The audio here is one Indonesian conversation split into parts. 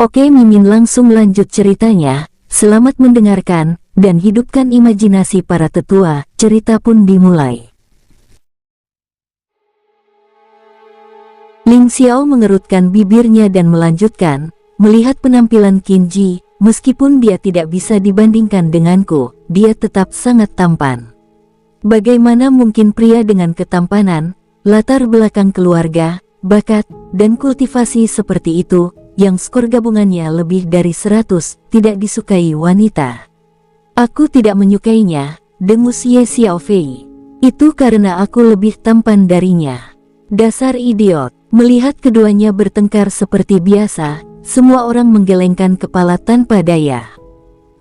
Oke, Mimin langsung lanjut ceritanya. Selamat mendengarkan, dan hidupkan imajinasi para tetua. Cerita pun dimulai. Ling Xiao mengerutkan bibirnya dan melanjutkan, melihat penampilan Qin Ji, meskipun dia tidak bisa dibandingkan denganku, dia tetap sangat tampan. Bagaimana mungkin pria dengan ketampanan, latar belakang keluarga, bakat, dan kultivasi seperti itu, yang skor gabungannya lebih dari 100, tidak disukai wanita. Aku tidak menyukainya, dengus Ye Xiaofei. Itu karena aku lebih tampan darinya. Dasar idiot. Melihat keduanya bertengkar seperti biasa, semua orang menggelengkan kepala tanpa daya.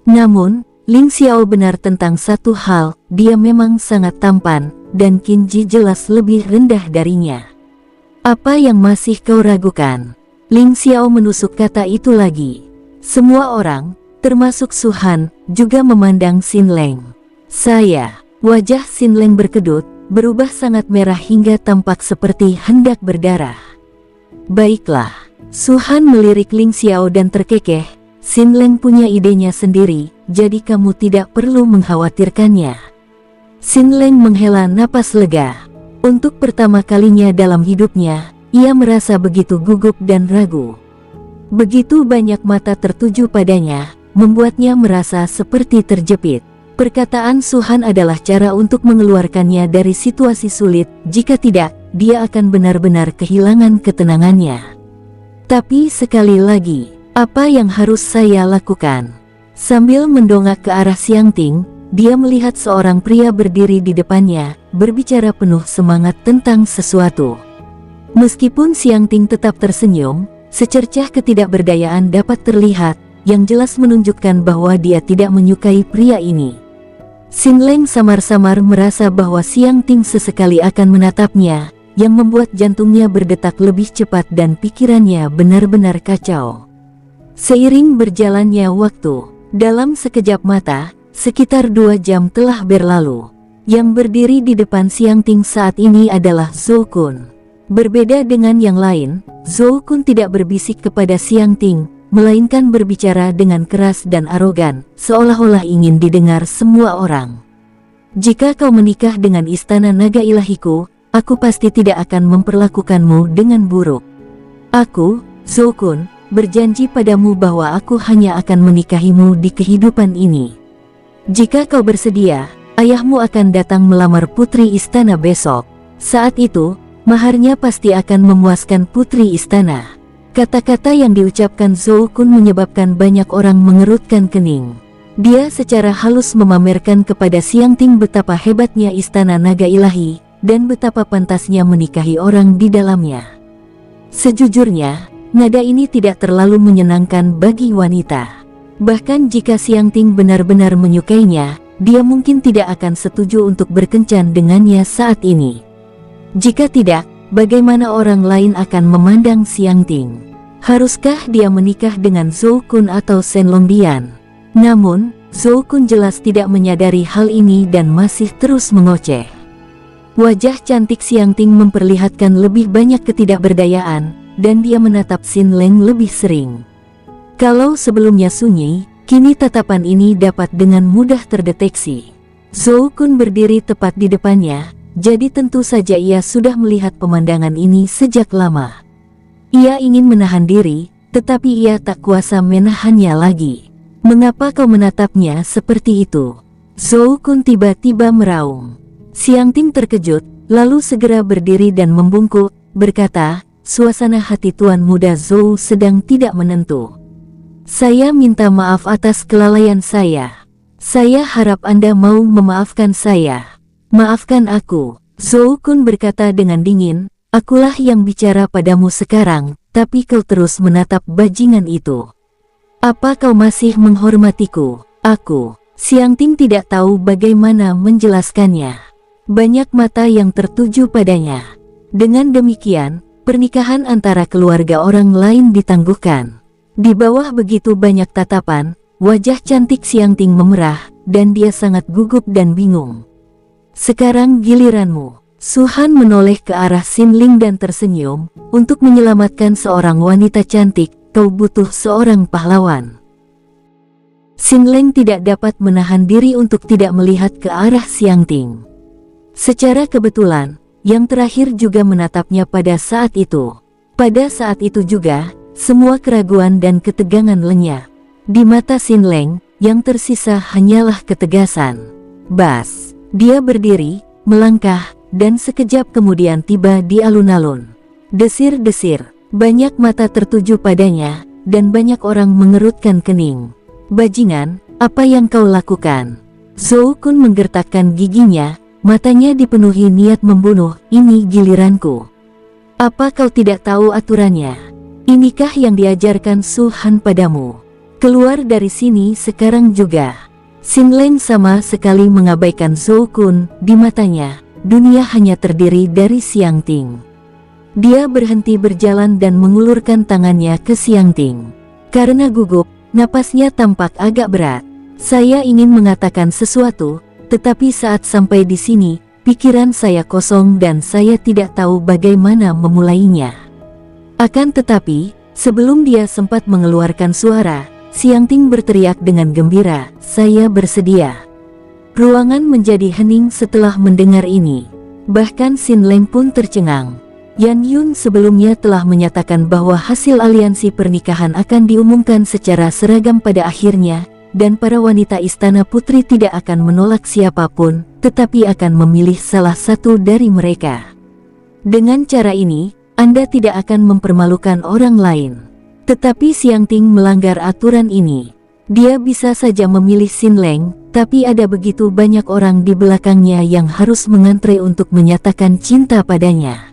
Namun, Ling Xiao benar tentang satu hal, dia memang sangat tampan, dan Qin Ji jelas lebih rendah darinya. Apa yang masih kau ragukan? Ling Xiao menusuk kata itu lagi. Semua orang, termasuk Su Han, juga memandang Xin Leng. Wajah Xin Leng berkedut, berubah sangat merah hingga tampak seperti hendak berdarah. Baiklah, Su Han melirik Ling Xiao dan terkekeh, Xin Leng punya idenya sendiri, jadi kamu tidak perlu mengkhawatirkannya. Xin Leng menghela napas lega. Untuk pertama kalinya dalam hidupnya, ia merasa begitu gugup dan ragu. Begitu banyak mata tertuju padanya, membuatnya merasa seperti terjepit. Perkataan Su Han adalah cara untuk mengeluarkannya dari situasi sulit, jika tidak, dia akan benar-benar kehilangan ketenangannya. Tapi sekali lagi, apa yang harus saya lakukan? Sambil mendongak ke arah Xiang Ting, dia melihat seorang pria berdiri di depannya, berbicara penuh semangat tentang sesuatu. Meskipun Xiang Ting tetap tersenyum, secercah ketidakberdayaan dapat terlihat, yang jelas menunjukkan bahwa dia tidak menyukai pria ini. Xin Leng samar-samar merasa bahwa Xiang Ting sesekali akan menatapnya, yang membuat jantungnya berdetak lebih cepat dan pikirannya benar-benar kacau. Seiring berjalannya waktu, dalam sekejap mata, sekitar 2 jam telah berlalu. Yang berdiri di depan Xiang Ting saat ini adalah Zhou Kun. Berbeda dengan yang lain, Zhou Kun tidak berbisik kepada Xiang Ting, melainkan berbicara dengan keras dan arogan, seolah-olah ingin didengar semua orang. Jika kau menikah dengan istana naga ilahiku, aku pasti tidak akan memperlakukanmu dengan buruk. Aku, Zhou Kun, berjanji padamu bahwa aku hanya akan menikahimu di kehidupan ini. Jika kau bersedia, ayahmu akan datang melamar putri istana besok. Saat itu, maharnya pasti akan memuaskan putri istana. Kata-kata yang diucapkan Zhou Kun menyebabkan banyak orang mengerutkan kening. Dia secara halus memamerkan kepada Xiang Ting betapa hebatnya istana naga ilahi, dan betapa pantasnya menikahi orang di dalamnya. Sejujurnya, nada ini tidak terlalu menyenangkan bagi wanita. Bahkan jika Xiang Ting benar-benar menyukainya, dia mungkin tidak akan setuju untuk berkencan dengannya saat ini. Jika tidak, bagaimana orang lain akan memandang Xiang Ting? Haruskah dia menikah dengan Zhou Kun atau Shen Longdian? Namun, Zhou Kun jelas tidak menyadari hal ini dan masih terus mengoceh. Wajah cantik Xiang Ting memperlihatkan lebih banyak ketidakberdayaan, dan dia menatap Xin Leng lebih sering. Kalau sebelumnya sunyi, kini tatapan ini dapat dengan mudah terdeteksi. Zhou Kun berdiri tepat di depannya, jadi tentu saja ia sudah melihat pemandangan ini sejak lama. Ia ingin menahan diri, tetapi ia tak kuasa menahannya lagi. Mengapa kau menatapnya seperti itu? Zhou Kun tiba-tiba meraung. Xiang Ting terkejut, lalu segera berdiri dan membungkuk, berkata, suasana hati tuan muda Zhou sedang tidak menentu. Saya minta maaf atas kelalaian saya. Saya harap Anda mau memaafkan saya. Maafkan aku. Zhou Kun berkata dengan dingin, akulah yang bicara padamu sekarang, tapi kau terus menatap bajingan itu. Apa kau masih menghormatiku? Aku. Xiang Ting tidak tahu bagaimana menjelaskannya. Banyak mata yang tertuju padanya. Dengan demikian, pernikahan antara keluarga orang lain ditangguhkan. Di bawah begitu banyak tatapan, wajah cantik Xiang Ting memerah, dan dia sangat gugup dan bingung. Sekarang giliranmu. Su Han menoleh ke arah Xin Ling dan tersenyum, untuk menyelamatkan seorang wanita cantik, kau butuh seorang pahlawan. Sin Leng tidak dapat menahan diri untuk tidak melihat ke arah Xiang Ting. Secara kebetulan, yang terakhir juga menatapnya pada saat itu. Pada saat itu juga, semua keraguan dan ketegangan lenyap. Di mata Sin Leng, yang tersisa hanyalah ketegasan. Bas, dia berdiri, melangkah, dan sekejap kemudian tiba di alun-alun. Desir-desir, banyak mata tertuju padanya, dan banyak orang mengerutkan kening. Bajingan, apa yang kau lakukan? Zhou Kun menggertakkan giginya, matanya dipenuhi niat membunuh. Ini giliranku. Apa kau tidak tahu aturannya? Inikah yang diajarkan Su Han padamu? Keluar dari sini sekarang juga. Sin Leng sama sekali mengabaikan Zhou Kun. Di matanya, dunia hanya terdiri dari Xiang Ting. Dia berhenti berjalan dan mengulurkan tangannya ke Xiang Ting. Karena gugup, napasnya tampak agak berat. Saya ingin mengatakan sesuatu, tetapi saat sampai di sini, pikiran saya kosong dan saya tidak tahu bagaimana memulainya. Akan tetapi, sebelum dia sempat mengeluarkan suara, Xiang Ting berteriak dengan gembira, "Saya bersedia." Ruangan menjadi hening setelah mendengar ini. Bahkan Sin Leng pun tercengang. Yan Yun sebelumnya telah menyatakan bahwa hasil aliansi pernikahan akan diumumkan secara seragam pada akhirnya, dan para wanita Istana Putri tidak akan menolak siapapun, tetapi akan memilih salah satu dari mereka. Dengan cara ini, Anda tidak akan mempermalukan orang lain. Tetapi Xiang Ting melanggar aturan ini. Dia bisa saja memilih Sin Leng, tapi ada begitu banyak orang di belakangnya yang harus mengantre untuk menyatakan cinta padanya.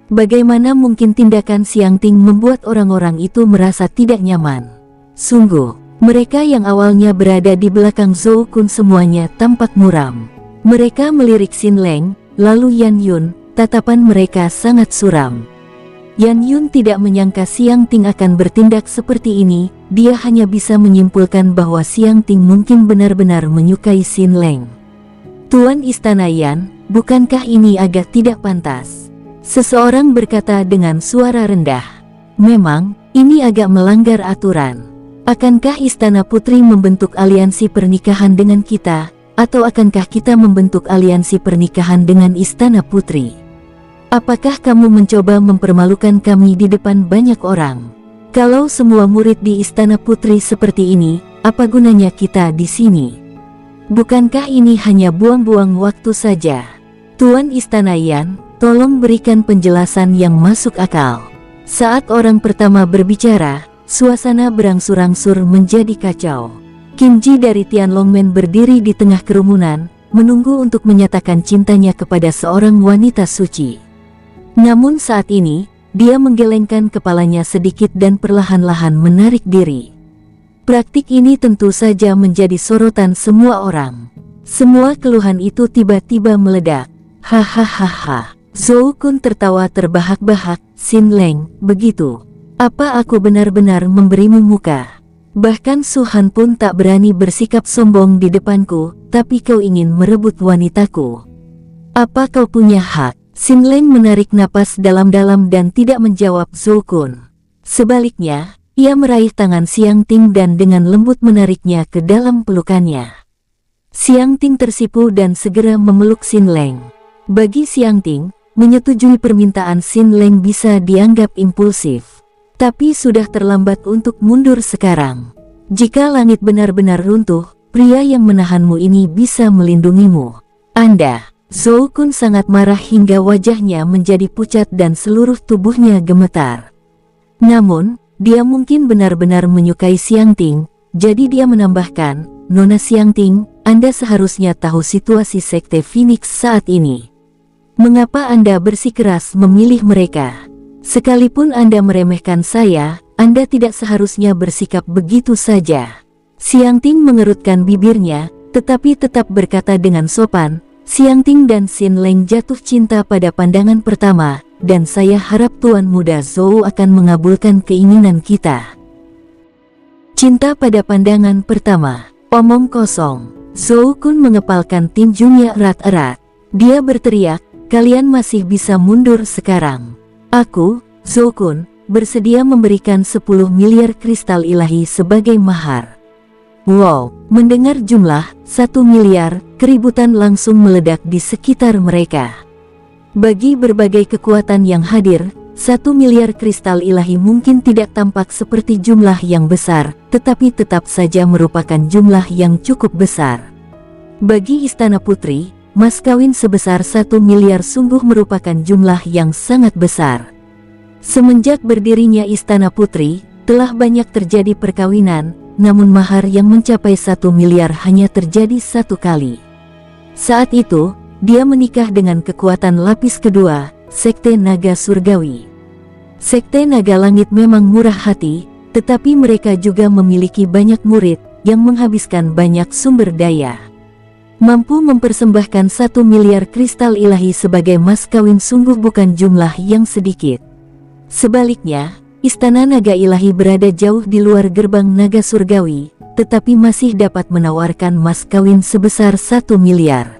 Bagaimana mungkin tindakan Xiang Ting membuat orang-orang itu merasa tidak nyaman? Sungguh, mereka yang awalnya berada di belakang Zhou Kun semuanya tampak muram. Mereka melirik Sin Leng, lalu Yan Yun, tatapan mereka sangat suram. Yan Yun tidak menyangka Xiang Ting akan bertindak seperti ini, dia hanya bisa menyimpulkan bahwa Xiang Ting mungkin benar-benar menyukai Sin Leng. Tuan Istana Yan, bukankah ini agak tidak pantas? Seseorang berkata dengan suara rendah. Memang, ini agak melanggar aturan. Akankah Istana Putri membentuk aliansi pernikahan dengan kita, atau akankah kita membentuk aliansi pernikahan dengan Istana Putri? Apakah kamu mencoba mempermalukan kami di depan banyak orang? Kalau semua murid di Istana Putri seperti ini, apa gunanya kita di sini? Bukankah ini hanya buang-buang waktu saja? Tuan Istana Yan, tolong berikan penjelasan yang masuk akal. Saat orang pertama berbicara, suasana berangsur-angsur menjadi kacau. Qin Ji dari Tianlongmen berdiri di tengah kerumunan, menunggu untuk menyatakan cintanya kepada seorang wanita suci. Namun saat ini, dia menggelengkan kepalanya sedikit dan perlahan-lahan menarik diri. Praktik ini tentu saja menjadi sorotan semua orang. Semua keluhan itu tiba-tiba meledak. Hahaha. Zhou Kun tertawa terbahak-bahak. Sin Leng, begitu. Apa aku benar-benar memberimu muka? Bahkan Su Han pun tak berani bersikap sombong di depanku, tapi kau ingin merebut wanitaku. Apa kau punya hak? Sin Leng menarik napas dalam-dalam dan tidak menjawab Zhou Kun. Sebaliknya, ia meraih tangan Xiang Ting dan dengan lembut menariknya ke dalam pelukannya. Xiang Ting tersipu dan segera memeluk Sin Leng. Bagi Xiang Ting, menyetujui permintaan Sin Leng bisa dianggap impulsif. Tapi sudah terlambat untuk mundur sekarang. Jika langit benar-benar runtuh, pria yang menahanmu ini bisa melindungimu. Anda. Zhou Kun sangat marah hingga wajahnya menjadi pucat dan seluruh tubuhnya gemetar. Namun, dia mungkin benar-benar menyukai Xiang Ting, jadi dia menambahkan, "Nona Xiang Ting, Anda seharusnya tahu situasi Sekte Phoenix saat ini. Mengapa Anda bersikeras memilih mereka? Sekalipun Anda meremehkan saya, Anda tidak seharusnya bersikap begitu saja." Xiang Ting mengerutkan bibirnya, tetapi tetap berkata dengan sopan, "Xiang Ting dan Sin Leng jatuh cinta pada pandangan pertama, dan saya harap Tuan Muda Zhou akan mengabulkan keinginan kita." Cinta pada pandangan pertama, omong kosong. Zhou Kun mengepalkan tinjunya erat-erat. Dia berteriak, "Kalian masih bisa mundur sekarang. Aku, Zhou Kun, bersedia memberikan 10 miliar kristal ilahi sebagai mahar. Wow, mendengar jumlah 1 miliar, keributan langsung meledak di sekitar mereka. Bagi berbagai kekuatan yang hadir, 1 miliar kristal ilahi mungkin tidak tampak seperti jumlah yang besar, tetapi tetap saja merupakan jumlah yang cukup besar. Bagi Istana Putri, mas kawin sebesar 1 miliar sungguh merupakan jumlah yang sangat besar. Semenjak berdirinya Istana Putri, telah banyak terjadi perkawinan, namun mahar yang mencapai 1 miliar hanya terjadi 1 kali. Saat itu, dia menikah dengan kekuatan lapis kedua, Sekte Naga Surgawi. Sekte Naga Langit memang murah hati, tetapi mereka juga memiliki banyak murid, yang menghabiskan banyak sumber daya. Mampu mempersembahkan 1 miliar kristal ilahi sebagai mas kawin sungguh bukan jumlah yang sedikit. Sebaliknya, Istana Naga Ilahi berada jauh di luar gerbang Naga Surgawi, tetapi masih dapat menawarkan mas kawin sebesar 1 miliar.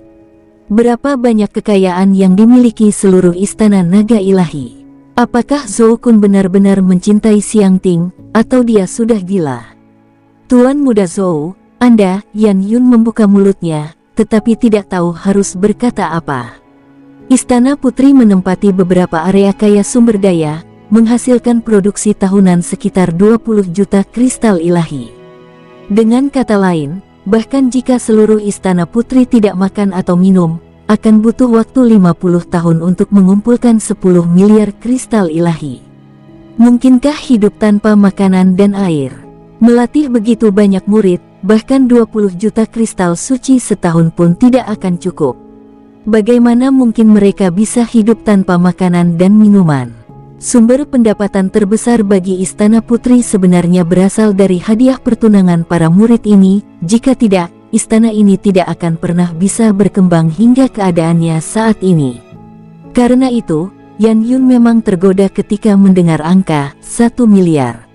Berapa banyak kekayaan yang dimiliki seluruh Istana Naga Ilahi? Apakah Zhou Kun benar-benar mencintai Xiang Ting, atau dia sudah gila? Tuan Muda Zhou, Anda, Yan Yun membuka mulutnya, tetapi tidak tahu harus berkata apa. Istana Putri menempati beberapa area kaya sumber daya, menghasilkan produksi tahunan sekitar 20 juta kristal ilahi. Dengan kata lain, bahkan jika seluruh Istana Putri tidak makan atau minum, akan butuh waktu 50 tahun untuk mengumpulkan 10 miliar kristal ilahi. Mungkinkah hidup tanpa makanan dan air? Melatih begitu banyak murid, bahkan 20 juta kristal suci setahun pun tidak akan cukup. Bagaimana mungkin mereka bisa hidup tanpa makanan dan minuman? Sumber pendapatan terbesar bagi Istana Putri sebenarnya berasal dari hadiah pertunangan para murid ini. Jika tidak, istana ini tidak akan pernah bisa berkembang hingga keadaannya saat ini. Karena itu, Yan Yun memang tergoda ketika mendengar angka 1 miliar.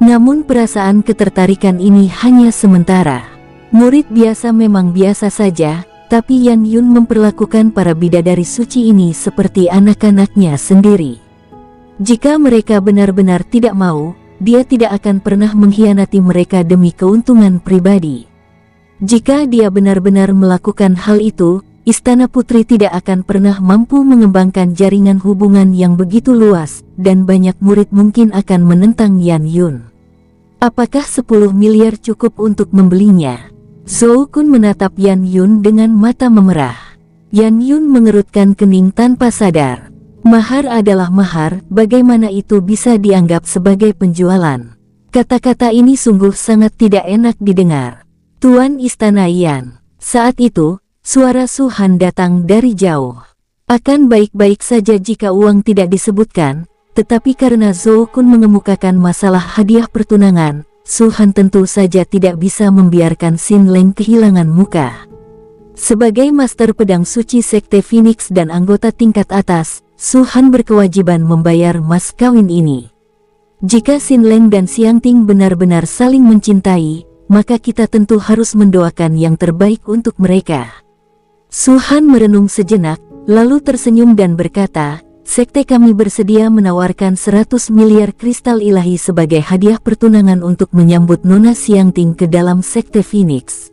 Namun perasaan ketertarikan ini hanya sementara. Murid biasa memang biasa saja, tapi Yan Yun memperlakukan para bidadari suci ini seperti anak-anaknya sendiri. Jika mereka benar-benar tidak mau, dia tidak akan pernah mengkhianati mereka demi keuntungan pribadi. Jika dia benar-benar melakukan hal itu, Istana Putri tidak akan pernah mampu mengembangkan jaringan hubungan yang begitu luas, dan banyak murid mungkin akan menentang Yan Yun. Apakah 10 miliar cukup untuk membelinya? Zhou Kun menatap Yan Yun dengan mata memerah. Yan Yun mengerutkan kening tanpa sadar. Mahar adalah mahar, bagaimana itu bisa dianggap sebagai penjualan? Kata-kata ini sungguh sangat tidak enak didengar. Tuan Istana Yan. Saat itu, suara Su Han datang dari jauh. Akan baik-baik saja jika uang tidak disebutkan, tetapi karena Zhou Kun mengemukakan masalah hadiah pertunangan, Su Han tentu saja tidak bisa membiarkan Xin Leng kehilangan muka. Sebagai Master Pedang Suci Sekte Phoenix dan anggota tingkat atas, Su Han berkewajiban membayar mas kawin ini. Jika Xin Leng dan Xiang Ting benar-benar saling mencintai, maka kita tentu harus mendoakan yang terbaik untuk mereka. Su Han merenung sejenak, lalu tersenyum dan berkata, Sekte kami bersedia menawarkan 100 miliar kristal ilahi sebagai hadiah pertunangan untuk menyambut Nona Xiang Ting ke dalam Sekte Phoenix.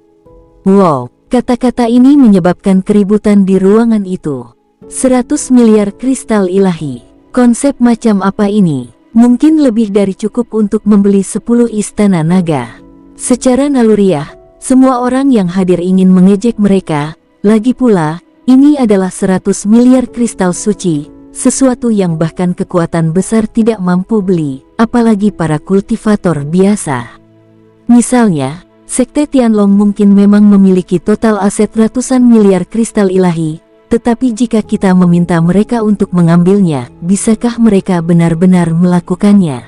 Wow, kata-kata ini menyebabkan keributan di ruangan itu. 100 miliar kristal ilahi. Konsep macam apa ini? Mungkin lebih dari cukup untuk membeli 10 istana naga. Secara naluriah, semua orang yang hadir ingin mengejek mereka. Lagi pula, ini adalah 100 miliar kristal suci, sesuatu yang bahkan kekuatan besar tidak mampu beli, apalagi para kultivator biasa. Misalnya, Sekte Tianlong mungkin memang memiliki total aset ratusan miliar kristal ilahi, tetapi jika kita meminta mereka untuk mengambilnya, bisakah mereka benar-benar melakukannya?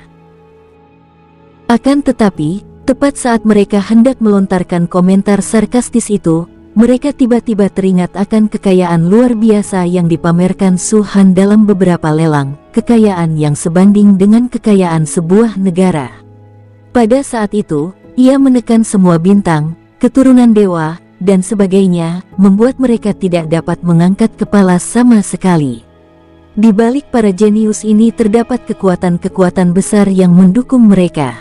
Akan tetapi, tepat saat mereka hendak melontarkan komentar sarkastis itu, mereka tiba-tiba teringat akan kekayaan luar biasa yang dipamerkan Su Han dalam beberapa lelang, kekayaan yang sebanding dengan kekayaan sebuah negara. Pada saat itu, ia menekan semua bintang, keturunan dewa, dan sebagainya, membuat mereka tidak dapat mengangkat kepala sama sekali. Di balik para jenius ini terdapat kekuatan-kekuatan besar yang mendukung mereka.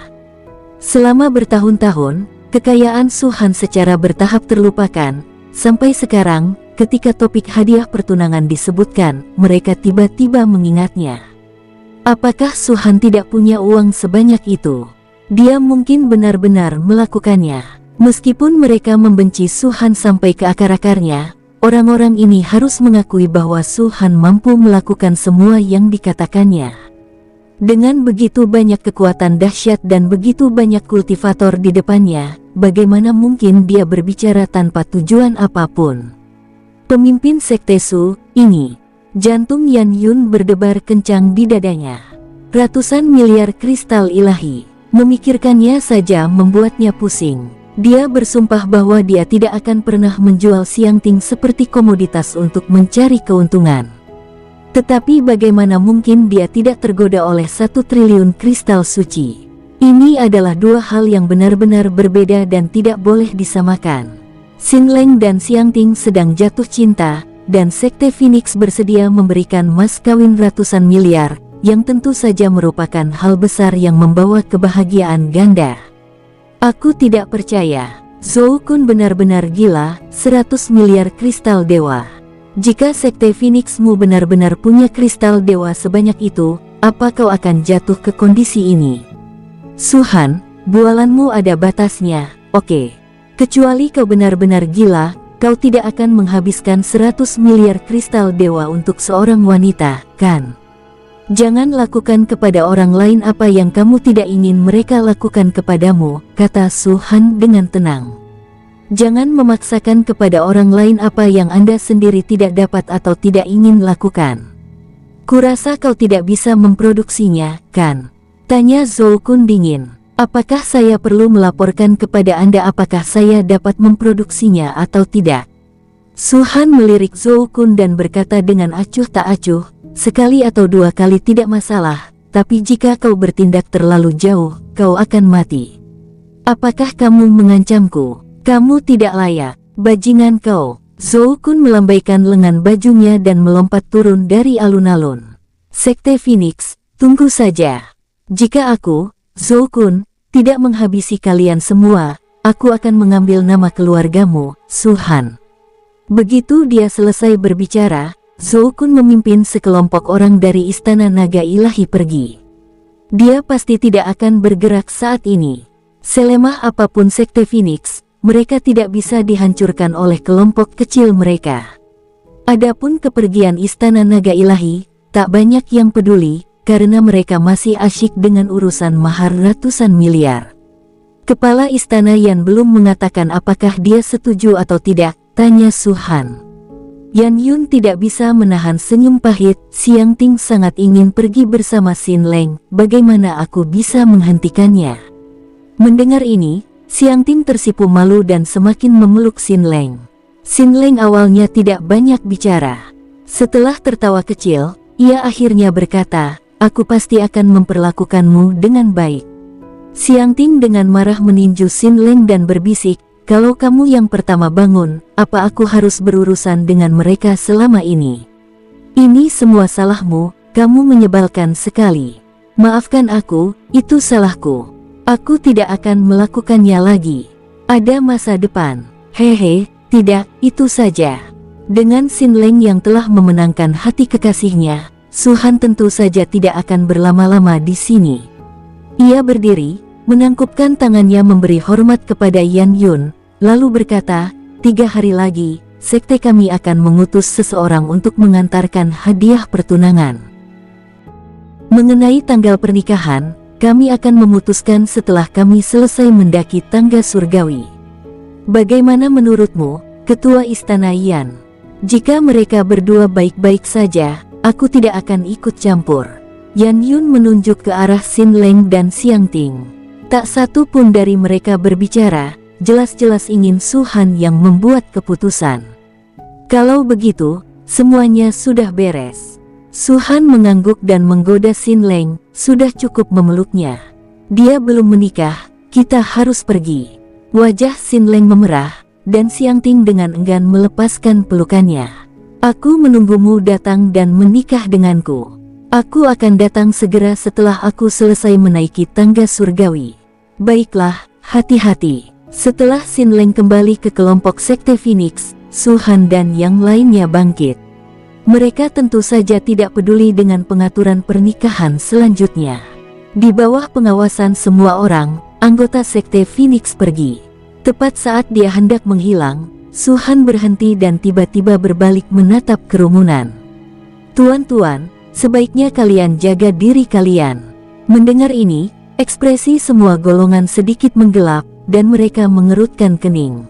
Selama bertahun-tahun, kekayaan Su Han secara bertahap terlupakan. Sampai sekarang, ketika topik hadiah pertunangan disebutkan, mereka tiba-tiba mengingatnya. Apakah Su Han tidak punya uang sebanyak itu? Dia mungkin benar-benar melakukannya. Meskipun mereka membenci Su Han sampai ke akar-akarnya, orang-orang ini harus mengakui bahwa Su Han mampu melakukan semua yang dikatakannya. Dengan begitu banyak kekuatan dahsyat dan begitu banyak kultivator di depannya, bagaimana mungkin dia berbicara tanpa tujuan apapun? Pemimpin Sekte Su, ini. Jantung Yan Yun berdebar kencang di dadanya. Ratusan miliar kristal ilahi. Memikirkannya saja membuatnya pusing. Dia bersumpah bahwa dia tidak akan pernah menjual Xiangting seperti komoditas untuk mencari keuntungan. Tetapi bagaimana mungkin dia tidak tergoda oleh 1 triliun kristal suci? Ini adalah dua hal yang benar-benar berbeda dan tidak boleh disamakan. Xin Leng dan Xiangting sedang jatuh cinta, dan Sekte Phoenix bersedia memberikan mas kawin ratusan miliar, yang tentu saja merupakan hal besar yang membawa kebahagiaan ganda. Aku tidak percaya. Zhou Kun benar-benar gila, 100 miliar kristal dewa. Jika Sekte Phoenixmu benar-benar punya kristal dewa sebanyak itu, apa kau akan jatuh ke kondisi ini? Su Han, bualanmu ada batasnya, oke. Kecuali kau benar-benar gila, kau tidak akan menghabiskan 100 miliar kristal dewa untuk seorang wanita, kan? Jangan lakukan kepada orang lain apa yang kamu tidak ingin mereka lakukan kepadamu, kata Su Han dengan tenang. Jangan memaksakan kepada orang lain apa yang Anda sendiri tidak dapat atau tidak ingin lakukan. Kurasa kau tidak bisa memproduksinya, kan? Tanya Zhou Kun dingin. Apakah saya perlu melaporkan kepada Anda apakah saya dapat memproduksinya atau tidak? Su Han melirik Zhou Kun dan berkata dengan acuh tak acuh, sekali atau dua kali tidak masalah, tapi jika kau bertindak terlalu jauh, kau akan mati. Apakah kamu mengancamku? Kamu tidak layak, bajingan kau. Zhou Kun melambaikan lengan bajunya dan melompat turun dari alun-alun. Sekte Phoenix, tunggu saja. Jika aku, Zhou Kun, tidak menghabisi kalian semua, aku akan mengambil nama keluargamu, Su Han. Begitu dia selesai berbicara, Zhou Kun memimpin sekelompok orang dari Istana Naga Ilahi pergi. Dia pasti tidak akan bergerak saat ini. Selemah apapun Sekte Phoenix, mereka tidak bisa dihancurkan oleh kelompok kecil mereka. Adapun kepergian Istana Naga Ilahi, tak banyak yang peduli, karena mereka masih asyik dengan urusan mahar ratusan miliar. Kepala istana Yan belum mengatakan apakah dia setuju atau tidak, tanya Su Han. Yan Yun tidak bisa menahan senyum pahit. Xiangting sangat ingin pergi bersama Xin Leng, bagaimana aku bisa menghentikannya? Mendengar ini, Xiangting tersipu malu dan semakin memeluk Xin Leng. Xin Leng awalnya tidak banyak bicara. Setelah tertawa kecil, ia akhirnya berkata, aku pasti akan memperlakukanmu dengan baik. Xiangting dengan marah meninju Xin Leng dan berbisik, kalau kamu yang pertama bangun, apa aku harus berurusan dengan mereka selama ini? Ini semua salahmu, kamu menyebalkan sekali. Maafkan aku, itu salahku. Aku tidak akan melakukannya lagi. Ada masa depan. Hehe, tidak, itu saja. Dengan Xin Leng yang telah memenangkan hati kekasihnya, Su Han tentu saja tidak akan berlama-lama di sini. Ia berdiri, menangkupkan tangannya memberi hormat kepada Yan Yun, lalu berkata, 3 hari lagi, sekte kami akan mengutus seseorang untuk mengantarkan hadiah pertunangan. Mengenai tanggal pernikahan, kami akan memutuskan setelah kami selesai mendaki tangga surgawi. Bagaimana menurutmu, Ketua Istana Yan? Jika mereka berdua baik-baik saja, aku tidak akan ikut campur. Yan Yun menunjuk ke arah Xin Leng dan Xiangting. Tak satu pun dari mereka berbicara, jelas-jelas ingin Su Han yang membuat keputusan. Kalau begitu, semuanya sudah beres. Su Han mengangguk dan menggoda Xin Leng, sudah cukup memeluknya. Dia belum menikah, kita harus pergi. Wajah Xin Leng memerah, dan Xiangting dengan enggan melepaskan pelukannya. Aku menunggumu datang dan menikah denganku. Aku akan datang segera setelah aku selesai menaiki tangga surgawi. Baiklah, hati-hati. Setelah Xin Leng kembali ke kelompok Sekte Phoenix, Su Han dan yang lainnya bangkit. Mereka tentu saja tidak peduli dengan pengaturan pernikahan selanjutnya. Di bawah pengawasan semua orang, anggota Sekte Phoenix pergi. Tepat saat dia hendak menghilang, Su Han berhenti dan tiba-tiba berbalik menatap kerumunan. Tuan-tuan, sebaiknya kalian jaga diri kalian. Mendengar ini, ekspresi semua golongan sedikit menggelap, dan mereka mengerutkan kening.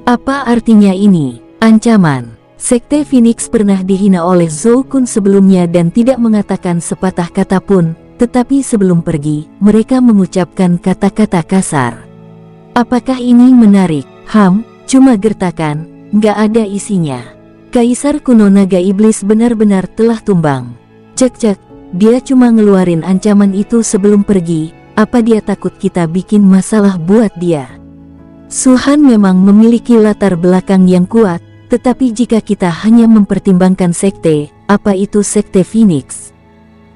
Apa artinya ini? Ancaman. Sekte Phoenix pernah dihina oleh Zhou Kun sebelumnya dan tidak mengatakan sepatah kata pun, tetapi sebelum pergi, mereka mengucapkan kata-kata kasar. Apakah ini menarik? Cuma gertakan, nggak ada isinya. Kaisar kuno naga iblis benar-benar telah tumbang. Cek, dia cuma ngeluarin ancaman itu sebelum pergi. Apa dia takut kita bikin masalah buat dia? Su Han memang memiliki latar belakang yang kuat, tetapi jika kita hanya mempertimbangkan sekte, apa itu Sekte Phoenix?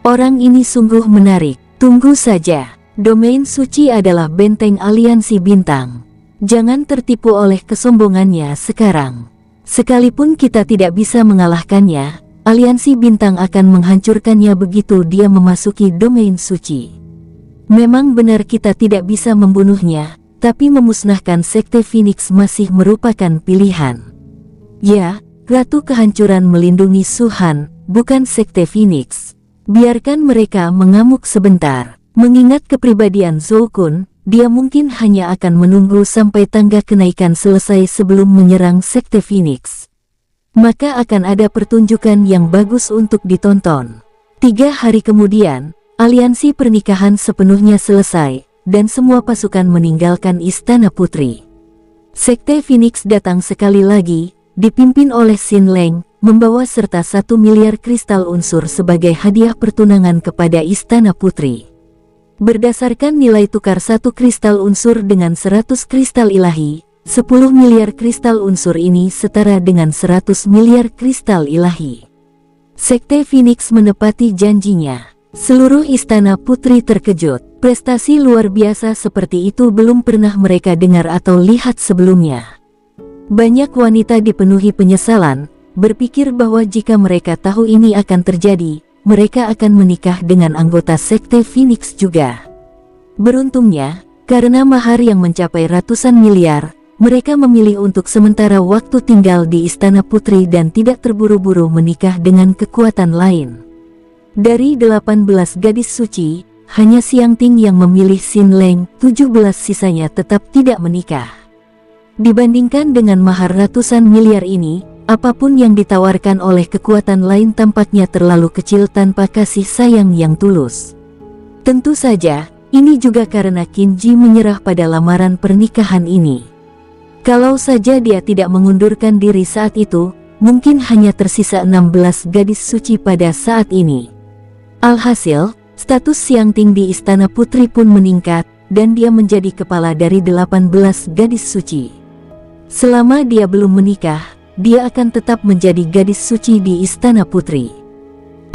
Orang ini sungguh menarik. Tunggu saja. Domain suci adalah benteng aliansi bintang. Jangan tertipu oleh kesombongannya sekarang. Sekalipun kita tidak bisa mengalahkannya, aliansi bintang akan menghancurkannya begitu dia memasuki domain suci. Memang benar kita tidak bisa membunuhnya, tapi memusnahkan Sekte Phoenix masih merupakan pilihan. Ya, Ratu Kehancuran melindungi Su Han, bukan Sekte Phoenix. Biarkan mereka mengamuk sebentar. Mengingat kepribadian Zhou Kun, dia mungkin hanya akan menunggu sampai tangga kenaikan selesai sebelum menyerang Sekte Phoenix. Maka akan ada pertunjukan yang bagus untuk ditonton. 3 hari kemudian, aliansi pernikahan sepenuhnya selesai, dan semua pasukan meninggalkan Istana Putri. Sekte Phoenix datang sekali lagi, dipimpin oleh Xin Leng, membawa serta 1 miliar kristal unsur sebagai hadiah pertunangan kepada Istana Putri. Berdasarkan nilai tukar 1 kristal unsur dengan 100 kristal ilahi, 10 miliar kristal unsur ini setara dengan 100 miliar kristal ilahi. Sekte Phoenix menepati janjinya. Seluruh Istana Putri terkejut. Prestasi luar biasa seperti itu belum pernah mereka dengar atau lihat sebelumnya. Banyak wanita dipenuhi penyesalan, berpikir bahwa jika mereka tahu ini akan terjadi, mereka akan menikah dengan anggota Sekte Phoenix juga. Beruntungnya, karena mahar yang mencapai ratusan miliar, mereka memilih untuk sementara waktu tinggal di Istana Putri dan tidak terburu-buru menikah dengan kekuatan lain. Dari 18 gadis suci, hanya Xiang Ting yang memilih Xin Leng, 17 sisanya tetap tidak menikah. Dibandingkan dengan mahar ratusan miliar ini, apapun yang ditawarkan oleh kekuatan lain tampaknya terlalu kecil tanpa kasih sayang yang tulus. Tentu saja, ini juga karena Qin Ji menyerah pada lamaran pernikahan ini. Kalau saja dia tidak mengundurkan diri saat itu, mungkin hanya tersisa 16 gadis suci pada saat ini. Alhasil, status Xiang Ting di Istana Putri pun meningkat, dan dia menjadi kepala dari 18 gadis suci. Selama dia belum menikah, dia akan tetap menjadi gadis suci di Istana Putri.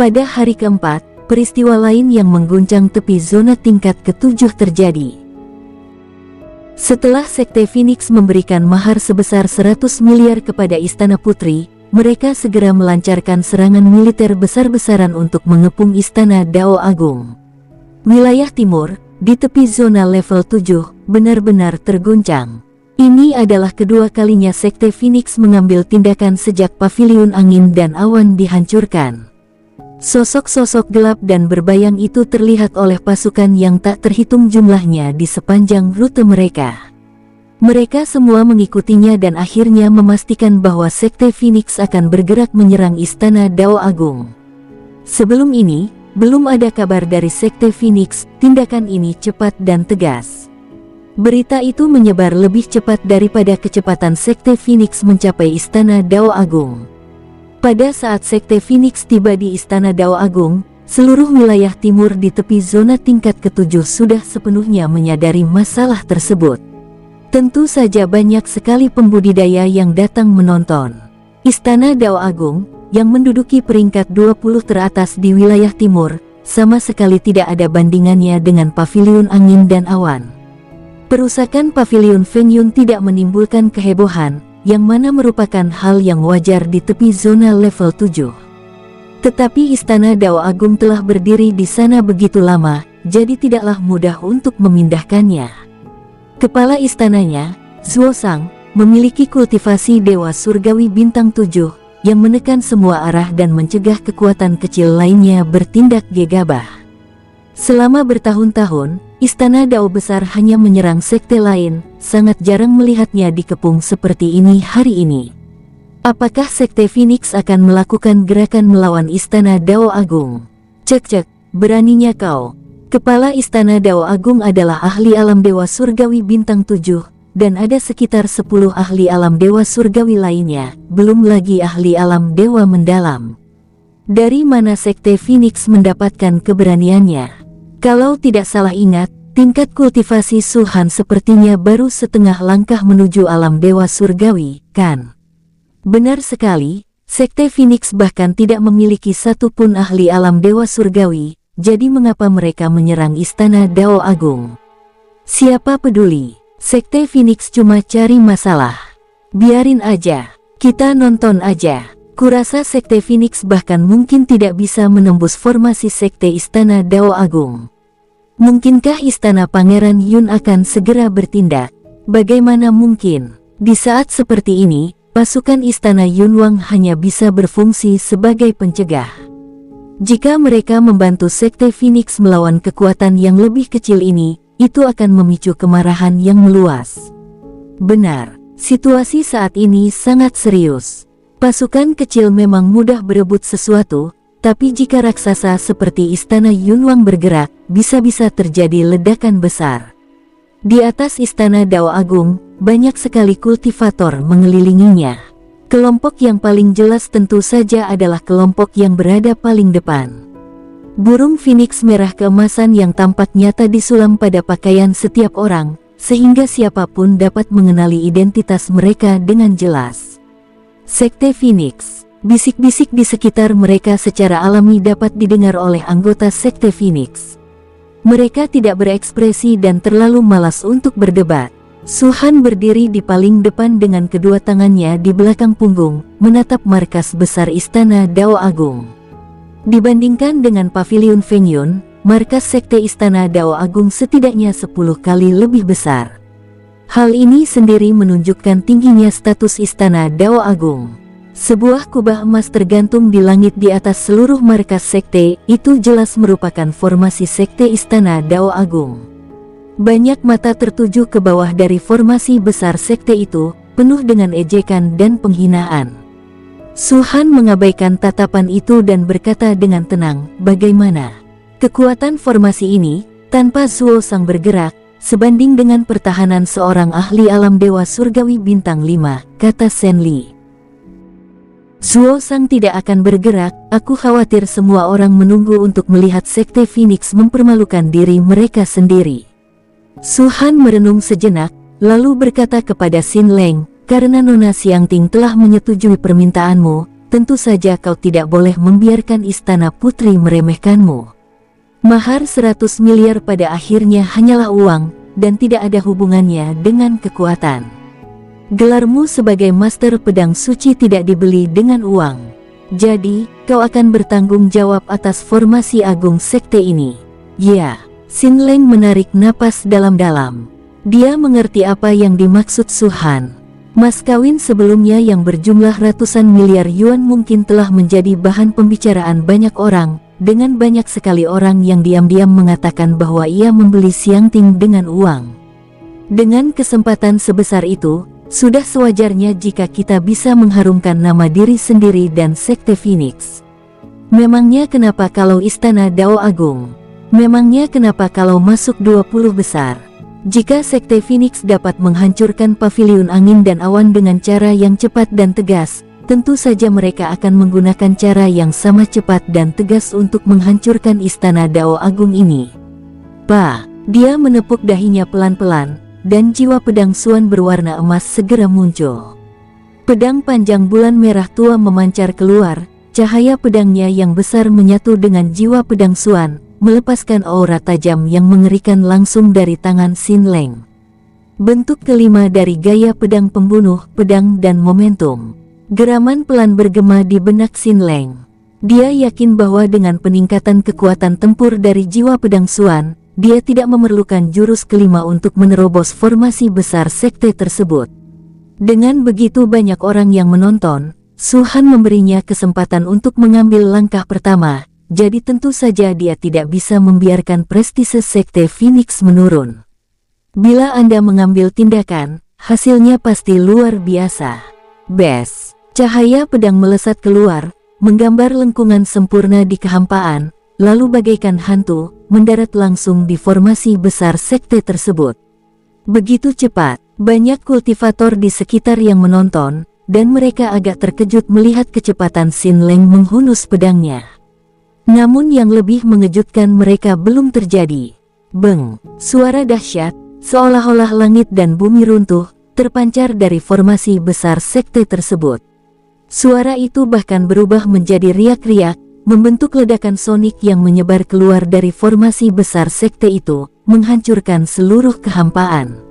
Pada hari keempat, peristiwa lain yang mengguncang tepi zona tingkat ke-7 terjadi. Setelah Sekte Phoenix memberikan mahar sebesar 100 miliar kepada Istana Putri, mereka segera melancarkan serangan militer besar-besaran untuk mengepung Istana Dao Agung. Wilayah timur, di tepi zona level 7, benar-benar terguncang. Ini adalah kedua kalinya Sekte Phoenix mengambil tindakan sejak Paviliun Angin dan Awan dihancurkan. Sosok-sosok gelap dan berbayang itu terlihat oleh pasukan yang tak terhitung jumlahnya di sepanjang rute mereka. Mereka semua mengikutinya dan akhirnya memastikan bahwa Sekte Phoenix akan bergerak menyerang Istana Dao Agung. Sebelum ini, belum ada kabar dari Sekte Phoenix. Tindakan ini cepat dan tegas. Berita itu menyebar lebih cepat daripada kecepatan Sekte Phoenix mencapai Istana Dao Agung. Pada saat Sekte Phoenix tiba di Istana Dao Agung, seluruh wilayah timur di tepi zona tingkat ke-7 sudah sepenuhnya menyadari masalah tersebut. Tentu saja banyak sekali pembudidaya yang datang menonton. Istana Dao Agung, yang menduduki peringkat 20 teratas di wilayah timur, sama sekali tidak ada bandingannya dengan Paviliun Angin dan Awan. Perusakan Paviliun Fenyun tidak menimbulkan kehebohan, yang mana merupakan hal yang wajar di tepi zona level 7. Tetapi Istana Dao Agung telah berdiri di sana begitu lama, jadi tidaklah mudah untuk memindahkannya. Kepala istananya, Zuosang, memiliki kultivasi Dewa Surgawi Bintang 7, yang menekan semua arah dan mencegah kekuatan kecil lainnya bertindak gegabah. Selama bertahun-tahun, Istana Dao besar hanya menyerang sekte lain, sangat jarang melihatnya dikepung seperti ini hari ini. Apakah sekte Phoenix akan melakukan gerakan melawan Istana Dao Agung? Cek, beraninya kau. Kepala Istana Dao Agung adalah ahli alam Dewa Surgawi Bintang 7, dan ada sekitar 10 ahli alam Dewa Surgawi lainnya, belum lagi ahli alam Dewa Mendalam. Dari mana sekte Phoenix mendapatkan keberaniannya? Kalau tidak salah ingat, tingkat kultivasi Suhan sepertinya baru setengah langkah menuju alam Dewa Surgawi, kan? Benar sekali, sekte Phoenix bahkan tidak memiliki satupun ahli alam Dewa Surgawi, jadi mengapa mereka menyerang Istana Dao Agung? Siapa peduli, sekte Phoenix cuma cari masalah. Biarin aja, kita nonton aja. Kurasa sekte Phoenix bahkan mungkin tidak bisa menembus formasi sekte Istana Dao Agung. Mungkinkah Istana Pangeran Yun akan segera bertindak? Bagaimana mungkin? Di saat seperti ini, pasukan Istana Yunwang hanya bisa berfungsi sebagai pencegah. Jika mereka membantu sekte Phoenix melawan kekuatan yang lebih kecil ini, itu akan memicu kemarahan yang meluas. Benar, situasi saat ini sangat serius. Pasukan kecil memang mudah berebut sesuatu, tapi jika raksasa seperti Istana Yunwang bergerak, bisa-bisa terjadi ledakan besar. Di atas Istana Dao Agung, banyak sekali kultivator mengelilinginya. Kelompok yang paling jelas tentu saja adalah kelompok yang berada paling depan. Burung Phoenix merah keemasan yang tampak nyata disulam pada pakaian setiap orang, sehingga siapapun dapat mengenali identitas mereka dengan jelas. Sekte Phoenix. Bisik-bisik di sekitar mereka secara alami dapat didengar oleh anggota sekte Phoenix. Mereka tidak berekspresi dan terlalu malas untuk berdebat. Suhan berdiri di paling depan dengan kedua tangannya di belakang punggung, menatap markas besar Istana Dao Agung. Dibandingkan dengan Paviliun Fenyun, markas sekte Istana Dao Agung setidaknya 10 kali lebih besar. Hal ini sendiri menunjukkan tingginya status Istana Dao Agung. Sebuah kubah emas tergantung di langit di atas seluruh markas sekte, itu jelas merupakan formasi sekte Istana Dao Agung. Banyak mata tertuju ke bawah dari formasi besar sekte itu, penuh dengan ejekan dan penghinaan. Suhan mengabaikan tatapan itu dan berkata dengan tenang, bagaimana? Kekuatan formasi ini, tanpa Zuosang bergerak, sebanding dengan pertahanan seorang ahli alam Dewa Surgawi Bintang 5, kata Shen Li. Zuosang tidak akan bergerak, aku khawatir semua orang menunggu untuk melihat sekte Phoenix mempermalukan diri mereka sendiri. Suhan merenung sejenak, lalu berkata kepada Xin Leng, karena Nona Xiangting telah menyetujui permintaanmu, tentu saja kau tidak boleh membiarkan Istana Putri meremehkanmu. Mahar 100 miliar pada akhirnya hanyalah uang, dan tidak ada hubungannya dengan kekuatan. Gelarmu sebagai Master Pedang Suci tidak dibeli dengan uang. Jadi, kau akan bertanggung jawab atas formasi agung sekte ini. Ya, Xin Leng menarik napas dalam-dalam. Dia mengerti apa yang dimaksud Suhan. Mas kawin sebelumnya yang berjumlah ratusan miliar yuan mungkin telah menjadi bahan pembicaraan banyak orang, dengan banyak sekali orang yang diam-diam mengatakan bahwa ia membeli Xiangting dengan uang. Dengan kesempatan sebesar itu, sudah sewajarnya jika kita bisa mengharumkan nama diri sendiri dan sekte Phoenix. Memangnya kenapa kalau Istana Dao Agung? Memangnya kenapa kalau masuk 20 besar? Jika sekte Phoenix dapat menghancurkan Paviliun Angin dan Awan dengan cara yang cepat dan tegas, tentu saja mereka akan menggunakan cara yang sama cepat dan tegas untuk menghancurkan Istana Dao Agung ini. Dia menepuk dahinya pelan-pelan, dan jiwa pedang Suan berwarna emas segera muncul. Pedang panjang bulan merah tua memancar keluar, cahaya pedangnya yang besar menyatu dengan jiwa pedang Xuan, melepaskan aura tajam yang mengerikan langsung dari tangan Xin Leng. Bentuk kelima dari gaya pedang pembunuh, pedang dan momentum. Geraman pelan bergema di benak Xin Leng. Dia yakin bahwa dengan peningkatan kekuatan tempur dari jiwa pedang Xuan, dia tidak memerlukan jurus kelima untuk menerobos formasi besar sekte tersebut. Dengan begitu banyak orang yang menonton, Xuan memberinya kesempatan untuk mengambil langkah pertama, jadi tentu saja dia tidak bisa membiarkan prestise sekte Phoenix menurun. Bila Anda mengambil tindakan, hasilnya pasti luar biasa. Bes, cahaya pedang melesat keluar, menggambar lengkungan sempurna di kehampaan, lalu bagaikan hantu, mendarat langsung di formasi besar sekte tersebut. Begitu cepat, banyak kultivator di sekitar yang menonton, dan mereka agak terkejut melihat kecepatan Xin Leng menghunus pedangnya. Namun yang lebih mengejutkan mereka belum terjadi. Beng, suara dahsyat, seolah-olah langit dan bumi runtuh, terpancar dari formasi besar sekte tersebut. Suara itu bahkan berubah menjadi riak-riak, membentuk ledakan sonik yang menyebar keluar dari formasi besar sekte itu, menghancurkan seluruh kehampaan.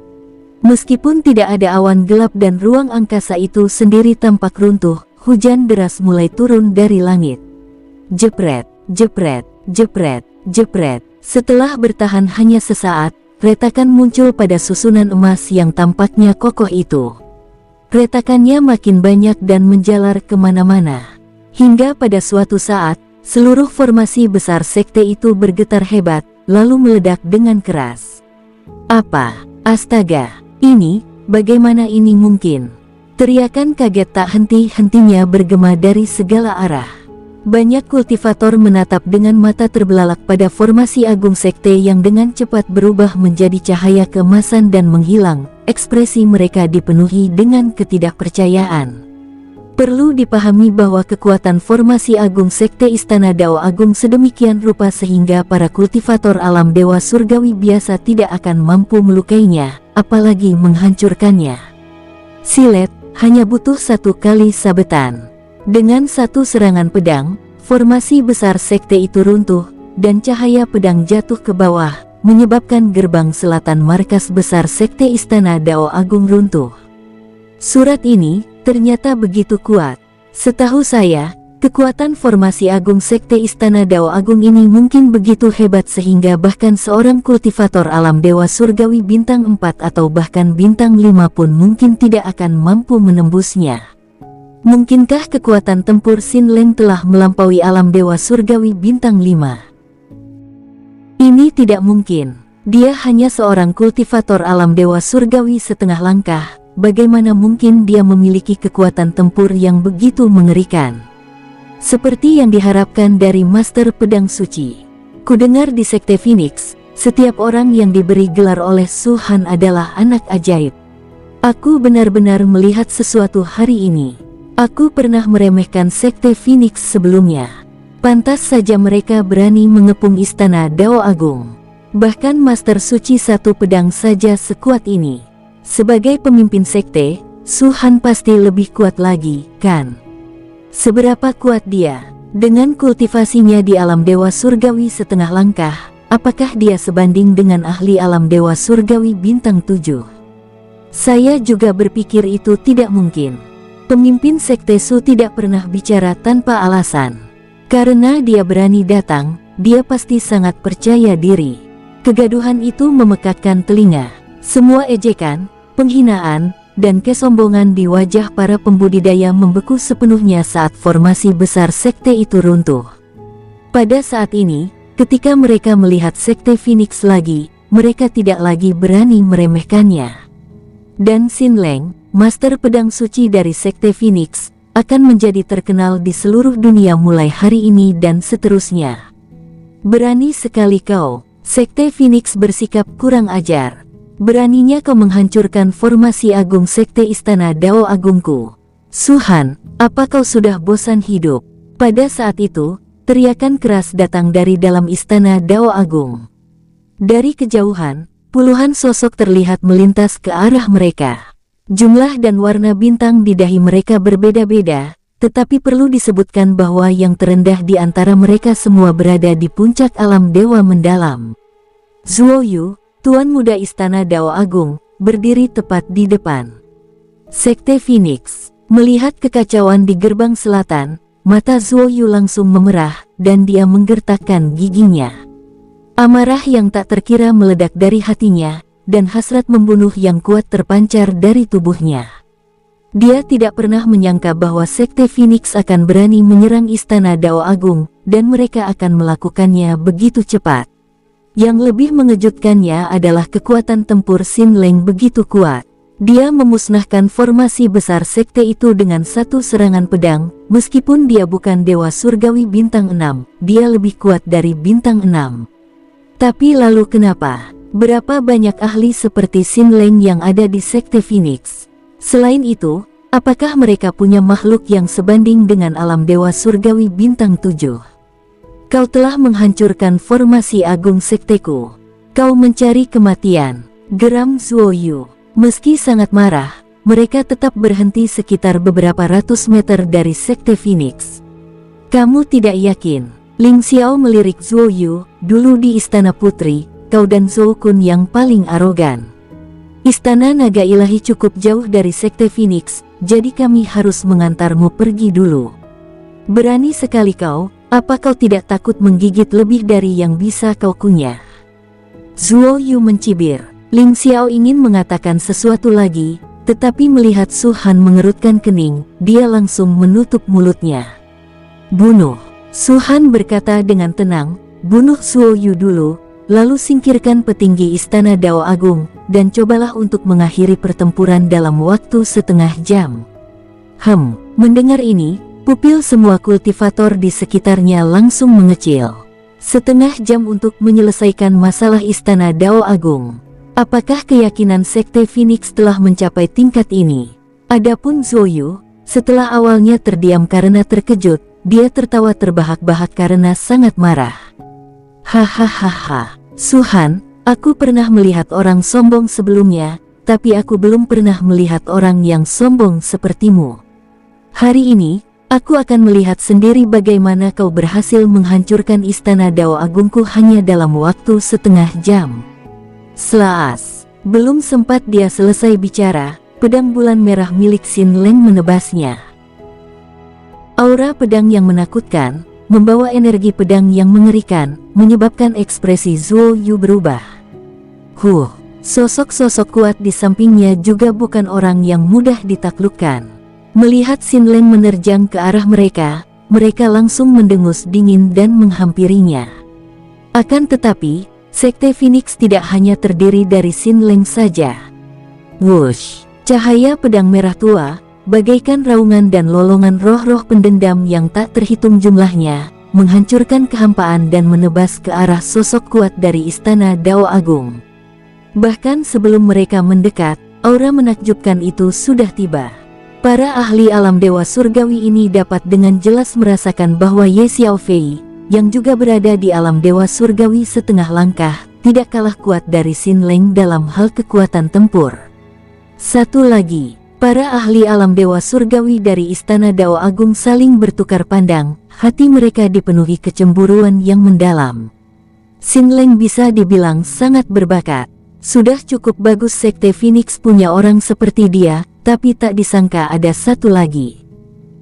Meskipun tidak ada awan gelap dan ruang angkasa itu sendiri tampak runtuh, hujan deras mulai turun dari langit. Jepret, jepret, jepret, jepret. Setelah bertahan hanya sesaat, retakan muncul pada susunan emas yang tampaknya kokoh itu. Retakannya makin banyak dan menjalar kemana-mana. Hingga pada suatu saat, seluruh formasi besar sekte itu bergetar hebat, lalu meledak dengan keras. Apa? Astaga! Ini, bagaimana ini mungkin? Teriakan kaget tak henti-hentinya bergema dari segala arah. Banyak kultivator menatap dengan mata terbelalak pada formasi agung sekte yang dengan cepat berubah menjadi cahaya keemasan dan menghilang. Ekspresi mereka dipenuhi dengan ketidakpercayaan. Perlu dipahami bahwa kekuatan formasi agung sekte Istana Dao Agung sedemikian rupa sehingga para kultivator alam dewa surgawi biasa tidak akan mampu melukainya, apalagi menghancurkannya. Silet, hanya butuh satu kali sabetan. Dengan satu serangan pedang, formasi besar sekte itu runtuh, dan cahaya pedang jatuh ke bawah, menyebabkan gerbang selatan markas besar sekte Istana Dao Agung runtuh. Surat ini ternyata begitu kuat. Setahu saya, kekuatan formasi agung sekte Istana Dao Agung ini mungkin begitu hebat sehingga bahkan seorang kultivator alam dewa surgawi bintang 4 atau bahkan bintang 5 pun mungkin tidak akan mampu menembusnya. Mungkinkah kekuatan tempur Xin Leng telah melampaui alam dewa surgawi bintang 5? Ini tidak mungkin. Dia hanya seorang kultivator alam dewa surgawi setengah langkah. Bagaimana mungkin dia memiliki kekuatan tempur yang begitu mengerikan? Seperti yang diharapkan dari Master Pedang Suci. Kudengar di Sekte Phoenix, setiap orang yang diberi gelar oleh Xuan adalah anak ajaib. Aku benar-benar melihat sesuatu hari ini. Aku pernah meremehkan Sekte Phoenix sebelumnya. Pantas saja mereka berani mengepung Istana Dao Agung. Bahkan Master Suci satu pedang saja sekuat ini. Sebagai pemimpin sekte, Xuan pasti lebih kuat lagi, kan? Seberapa kuat dia? Dengan kultivasinya di alam dewa surgawi setengah langkah, apakah dia sebanding dengan ahli alam dewa surgawi bintang 7? Saya juga berpikir itu tidak mungkin. Pemimpin sekte Su tidak pernah bicara tanpa alasan. Karena dia berani datang, dia pasti sangat percaya diri. Kegaduhan itu memekakkan telinga. Semua ejekan, penghinaan, dan kesombongan di wajah para pembudidaya membeku sepenuhnya saat formasi besar sekte itu runtuh. Pada saat ini, ketika mereka melihat Sekte Phoenix lagi, mereka tidak lagi berani meremehkannya. Dan Xin Leng, Master Pedang Suci dari Sekte Phoenix, akan menjadi terkenal di seluruh dunia mulai hari ini dan seterusnya. Berani sekali kau, Sekte Phoenix bersikap kurang ajar. Beraninya kau menghancurkan formasi agung Sekte Istana Dao Agungku. Xuan, apa kau sudah bosan hidup? Pada saat itu, teriakan keras datang dari dalam Istana Dao Agung. Dari kejauhan, puluhan sosok terlihat melintas ke arah mereka. Jumlah dan warna bintang di dahi mereka berbeda-beda, tetapi perlu disebutkan bahwa yang terendah di antara mereka semua berada di puncak alam dewa mendalam. Zuoyu, Tuan Muda Istana Dao Agung, berdiri tepat di depan Sekte Phoenix. Melihat kekacauan di gerbang selatan, mata Zuoyu langsung memerah, dan dia menggertakkan giginya. Amarah yang tak terkira meledak dari hatinya, dan hasrat membunuh yang kuat terpancar dari tubuhnya. Dia tidak pernah menyangka bahwa Sekte Phoenix akan berani menyerang Istana Dao Agung, dan mereka akan melakukannya begitu cepat. Yang lebih mengejutkannya adalah kekuatan tempur Xin Leng begitu kuat. Dia memusnahkan formasi besar sekte itu dengan satu serangan pedang. Meskipun dia bukan Dewa Surgawi bintang 6, dia lebih kuat dari bintang 6. Tapi lalu kenapa? Berapa banyak ahli seperti Xin Leng yang ada di Sekte Phoenix? Selain itu, apakah mereka punya makhluk yang sebanding dengan alam Dewa Surgawi bintang 7? Kau telah menghancurkan formasi agung sekteku. Kau mencari kematian, geram Zuoyu. Meski sangat marah, mereka tetap berhenti sekitar beberapa ratus meter dari Sekte Phoenix. Kamu tidak yakin? Ling Xiao melirik Zuoyu. Dulu di Istana Putri, kau dan Zhou Kun yang paling arogan. Istana Naga Ilahi cukup jauh dari Sekte Phoenix, jadi kami harus mengantarmu pergi dulu. Berani sekali kau, apa kau tidak takut menggigit lebih dari yang bisa kau kunyah? Zuoyu mencibir. Ling Xiao ingin mengatakan sesuatu lagi, tetapi melihat Su Han mengerutkan kening, dia langsung menutup mulutnya. Bunuh. Su Han berkata dengan tenang, bunuh Zuoyu dulu, lalu singkirkan petinggi Istana Dao Agung, dan cobalah untuk mengakhiri pertempuran dalam waktu setengah jam. Mendengar ini, pupil semua kultivator di sekitarnya langsung mengecil. Setengah jam untuk menyelesaikan masalah Istana Dao Agung. Apakah keyakinan Sekte Phoenix telah mencapai tingkat ini? Adapun Zuoyu, setelah awalnya terdiam karena terkejut, dia tertawa terbahak-bahak karena sangat marah. Hahaha, Su Han, aku pernah melihat orang sombong sebelumnya, tapi aku belum pernah melihat orang yang sombong sepertimu. Hari ini, aku akan melihat sendiri bagaimana kau berhasil menghancurkan Istana Dao Agungku hanya dalam waktu setengah jam. Slaas. Belum sempat dia selesai bicara, pedang bulan merah milik Xin Leng menebasnya. Aura pedang yang menakutkan, membawa energi pedang yang mengerikan, menyebabkan ekspresi Zuoyu berubah. Sosok-sosok kuat di sampingnya juga bukan orang yang mudah ditaklukkan. Melihat Xin Leng menerjang ke arah mereka, mereka langsung mendengus dingin dan menghampirinya. Akan tetapi, Sekte Phoenix tidak hanya terdiri dari Xin Leng saja. Wush! Cahaya pedang merah tua, bagaikan raungan dan lolongan roh-roh pendendam yang tak terhitung jumlahnya, menghancurkan kehampaan dan menebas ke arah sosok kuat dari Istana Dao Agung. Bahkan sebelum mereka mendekat, aura menakjubkan itu sudah tiba. Para ahli alam Dewa Surgawi ini dapat dengan jelas merasakan bahwa Ye Xiaofei, yang juga berada di alam Dewa Surgawi setengah langkah, tidak kalah kuat dari Xin Leng dalam hal kekuatan tempur. Satu lagi, para ahli alam Dewa Surgawi dari Istana Dao Agung saling bertukar pandang, hati mereka dipenuhi kecemburuan yang mendalam. Xin Leng bisa dibilang sangat berbakat. Sudah cukup bagus Sekte Phoenix punya orang seperti dia, tapi tak disangka ada satu lagi.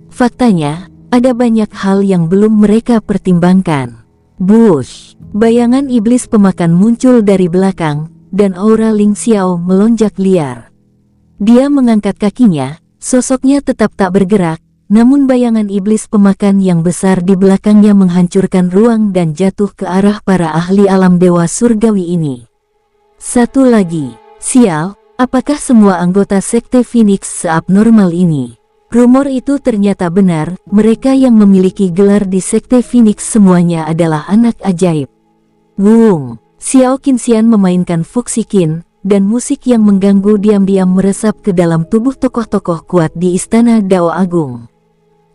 Faktanya, ada banyak hal yang belum mereka pertimbangkan. Bush! Bayangan iblis pemakan muncul dari belakang, dan aura Ling Xiao melonjak liar. Dia mengangkat kakinya, sosoknya tetap tak bergerak, namun bayangan iblis pemakan yang besar di belakangnya menghancurkan ruang dan jatuh ke arah para ahli alam Dewa Surgawi ini. Satu lagi, sial, apakah semua anggota Sekte Phoenix seabnormal ini? Rumor itu ternyata benar, mereka yang memiliki gelar di Sekte Phoenix semuanya adalah anak ajaib. Xiao Qinxian memainkan Fuxiqin, dan musik yang mengganggu diam-diam meresap ke dalam tubuh tokoh-tokoh kuat di Istana Dao Agung.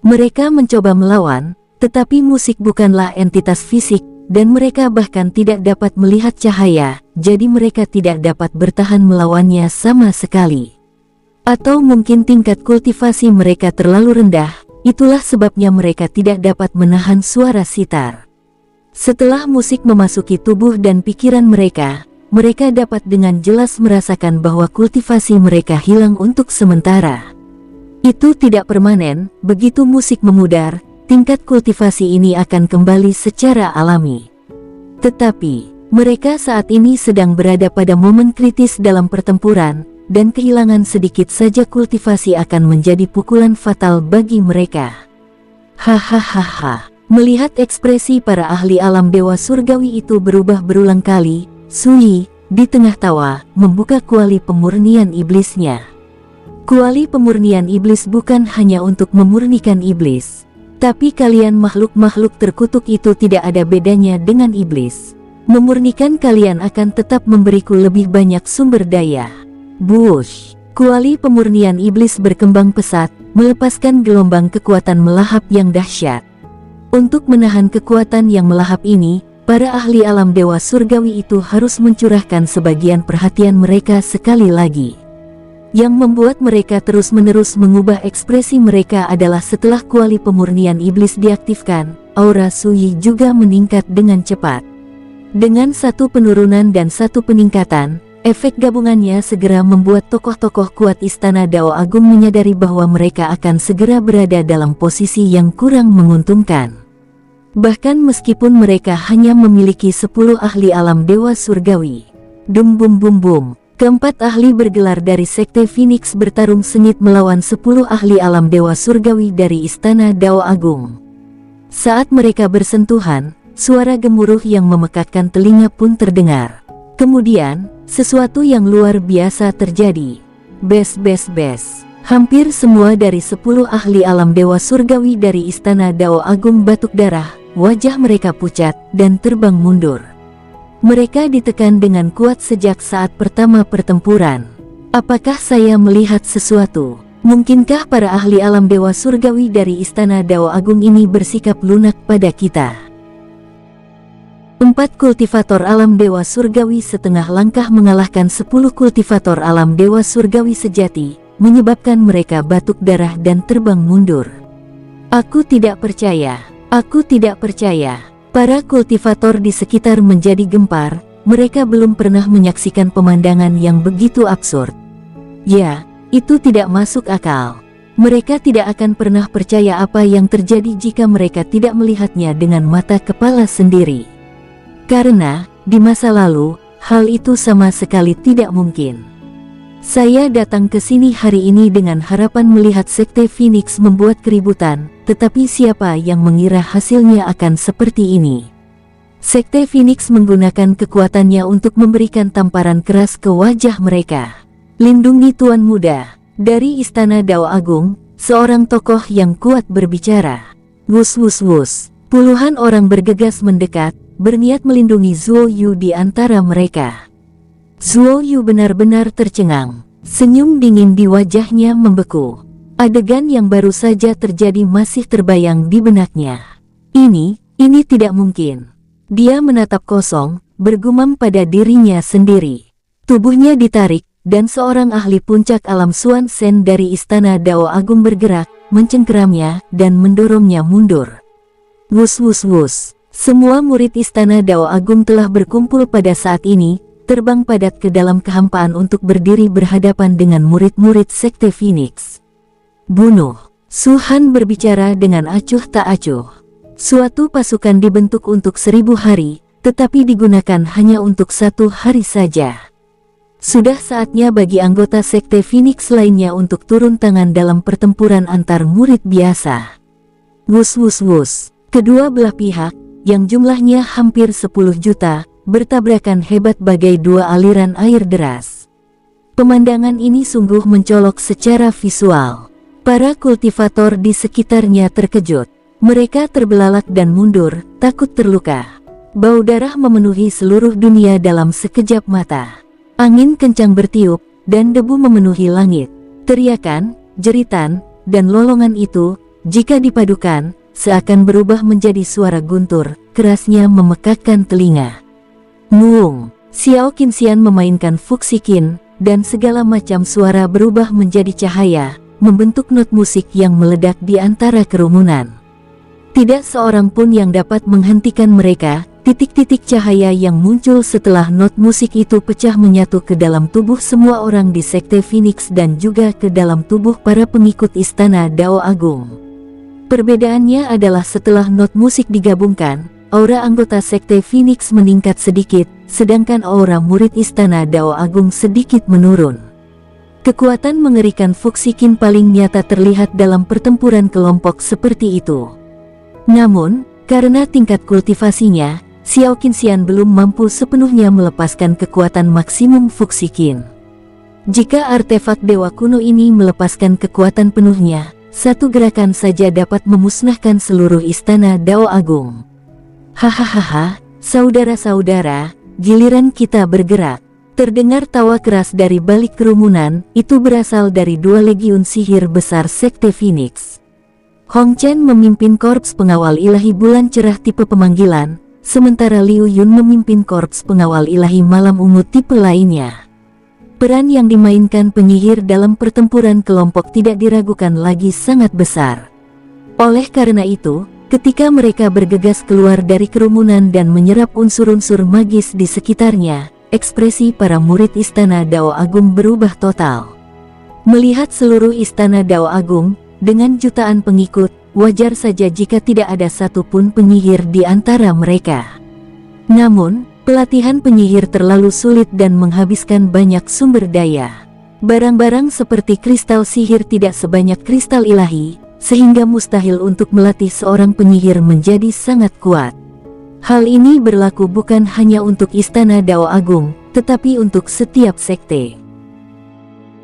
Mereka mencoba melawan, tetapi musik bukanlah entitas fisik, dan mereka bahkan tidak dapat melihat cahaya, jadi mereka tidak dapat bertahan melawannya sama sekali. Atau mungkin tingkat kultivasi mereka terlalu rendah, itulah sebabnya mereka tidak dapat menahan suara sitar. Setelah musik memasuki tubuh dan pikiran mereka, mereka dapat dengan jelas merasakan bahwa kultivasi mereka hilang untuk sementara. Itu tidak permanen, begitu musik memudar, tingkat kultivasi ini akan kembali secara alami. Tetapi, mereka saat ini sedang berada pada momen kritis dalam pertempuran, dan kehilangan sedikit saja kultivasi akan menjadi pukulan fatal bagi mereka. Hahaha. Melihat ekspresi para ahli alam dewa surgawi itu berubah berulang kali, Su Yi, di tengah tawa, membuka kuali pemurnian iblisnya. Kuali pemurnian iblis bukan hanya untuk memurnikan iblis. Tapi kalian makhluk-makhluk terkutuk itu tidak ada bedanya dengan iblis. Memurnikan kalian akan tetap memberiku lebih banyak sumber daya. Bush. Kuali pemurnian iblis berkembang pesat, melepaskan gelombang kekuatan melahap yang dahsyat. Untuk menahan kekuatan yang melahap ini, para ahli alam dewa surgawi itu harus mencurahkan sebagian perhatian mereka sekali lagi. Yang membuat mereka terus-menerus mengubah ekspresi mereka adalah setelah kuali pemurnian iblis diaktifkan, aura Su Yi juga meningkat dengan cepat. Dengan satu penurunan dan satu peningkatan, efek gabungannya segera membuat tokoh-tokoh kuat Istana Dao Agung menyadari bahwa mereka akan segera berada dalam posisi yang kurang menguntungkan. Bahkan meskipun mereka hanya memiliki 10 ahli alam dewa surgawi. Dum bum bum bum, keempat ahli bergelar dari Sekte Phoenix bertarung sengit melawan 10 ahli alam dewa surgawi dari Istana Dao Agung. Saat mereka bersentuhan, suara gemuruh yang memekakkan telinga pun terdengar. Kemudian, sesuatu yang luar biasa terjadi. Bes. Hampir semua dari 10 ahli alam dewa surgawi dari Istana Dao Agung batuk darah, wajah mereka pucat, dan terbang mundur. Mereka ditekan dengan kuat sejak saat pertama pertempuran. Apakah saya melihat sesuatu? Mungkinkah para ahli alam dewa surgawi dari Istana Dao Agung ini bersikap lunak pada kita? 4 kultivator alam dewa surgawi setengah langkah mengalahkan 10 kultivator alam dewa surgawi sejati, menyebabkan mereka batuk darah dan terbang mundur. Aku tidak percaya. Para kultivator di sekitar menjadi gempar, mereka belum pernah menyaksikan pemandangan yang begitu absurd. Ya, itu tidak masuk akal. Mereka tidak akan pernah percaya apa yang terjadi jika mereka tidak melihatnya dengan mata kepala sendiri. Karena, di masa lalu, hal itu sama sekali tidak mungkin. Saya datang ke sini hari ini dengan harapan melihat Sekte Phoenix membuat keributan, tetapi siapa yang mengira hasilnya akan seperti ini? Sekte Phoenix menggunakan kekuatannya untuk memberikan tamparan keras ke wajah mereka. Lindungi Tuan Muda. Dari Istana Dao Agung, seorang tokoh yang kuat berbicara. Wus. Puluhan orang bergegas mendekat, berniat melindungi Zuo Yu di antara mereka. Zuo Yu benar-benar tercengang. Senyum dingin di wajahnya membeku. Adegan yang baru saja terjadi masih terbayang di benaknya. Ini tidak mungkin. Dia menatap kosong, bergumam pada dirinya sendiri. Tubuhnya ditarik, dan seorang ahli puncak alam Xuan Shen dari Istana Dao Agung bergerak, mencengkeramnya, dan mendorongnya mundur. Wus. Semua murid Istana Dao Agung telah berkumpul pada saat ini, terbang padat ke dalam kehampaan untuk berdiri berhadapan dengan murid-murid Sekte Phoenix. Bunuh. Su Han berbicara dengan acuh tak acuh. Suatu pasukan dibentuk untuk 1000 hari, tetapi digunakan hanya untuk 1 hari saja. Sudah saatnya bagi anggota Sekte Phoenix lainnya untuk turun tangan dalam pertempuran antar murid biasa. Wus. Kedua belah pihak, yang jumlahnya hampir 10 juta, bertabrakan hebat bagai 2 aliran air deras. Pemandangan ini sungguh mencolok secara visual. Para kultivator di sekitarnya terkejut. Mereka terbelalak dan mundur, takut terluka. Bau darah memenuhi seluruh dunia dalam sekejap mata. Angin kencang bertiup, dan debu memenuhi langit. Teriakan, jeritan, dan lolongan itu, jika dipadukan, seakan berubah menjadi suara guntur, kerasnya memekakkan telinga. Muung. Xiao Qinxian memainkan Fuxi Qin, dan segala macam suara berubah menjadi cahaya, membentuk not musik yang meledak di antara kerumunan. Tidak seorang pun yang dapat menghentikan mereka. Titik-titik cahaya yang muncul setelah not musik itu pecah menyatu ke dalam tubuh semua orang di Sekte Phoenix dan juga ke dalam tubuh para pengikut Istana Dao Agung. Perbedaannya adalah setelah not musik digabungkan, aura anggota Sekte Phoenix meningkat sedikit, sedangkan aura murid Istana Dao Agung sedikit menurun. Kekuatan mengerikan Fuxikin paling nyata terlihat dalam pertempuran kelompok seperti itu. Namun, karena tingkat kultivasinya, Xiao Qinxian belum mampu sepenuhnya melepaskan kekuatan maksimum Fuxikin. Jika artefak dewa kuno ini melepaskan kekuatan penuhnya, satu gerakan saja dapat memusnahkan seluruh Istana Dao Agung. Hahaha, saudara-saudara, giliran kita bergerak. Terdengar tawa keras dari balik kerumunan, itu berasal dari 2 legiun sihir besar Sekte Phoenix. Hong Chen memimpin korps pengawal ilahi bulan cerah tipe pemanggilan, sementara Liu Yun memimpin korps pengawal ilahi malam ungu tipe lainnya. Peran yang dimainkan penyihir dalam pertempuran kelompok tidak diragukan lagi sangat besar. Oleh karena itu, ketika mereka bergegas keluar dari kerumunan dan menyerap unsur-unsur magis di sekitarnya, ekspresi para murid Istana Dao Agung berubah total. Melihat seluruh Istana Dao Agung, dengan jutaan pengikut, wajar saja jika tidak ada satupun penyihir di antara mereka. Namun, pelatihan penyihir terlalu sulit dan menghabiskan banyak sumber daya. Barang-barang seperti kristal sihir tidak sebanyak kristal ilahi, sehingga mustahil untuk melatih seorang penyihir menjadi sangat kuat. Hal ini berlaku bukan hanya untuk Istana Dao Agung, tetapi untuk setiap sekte.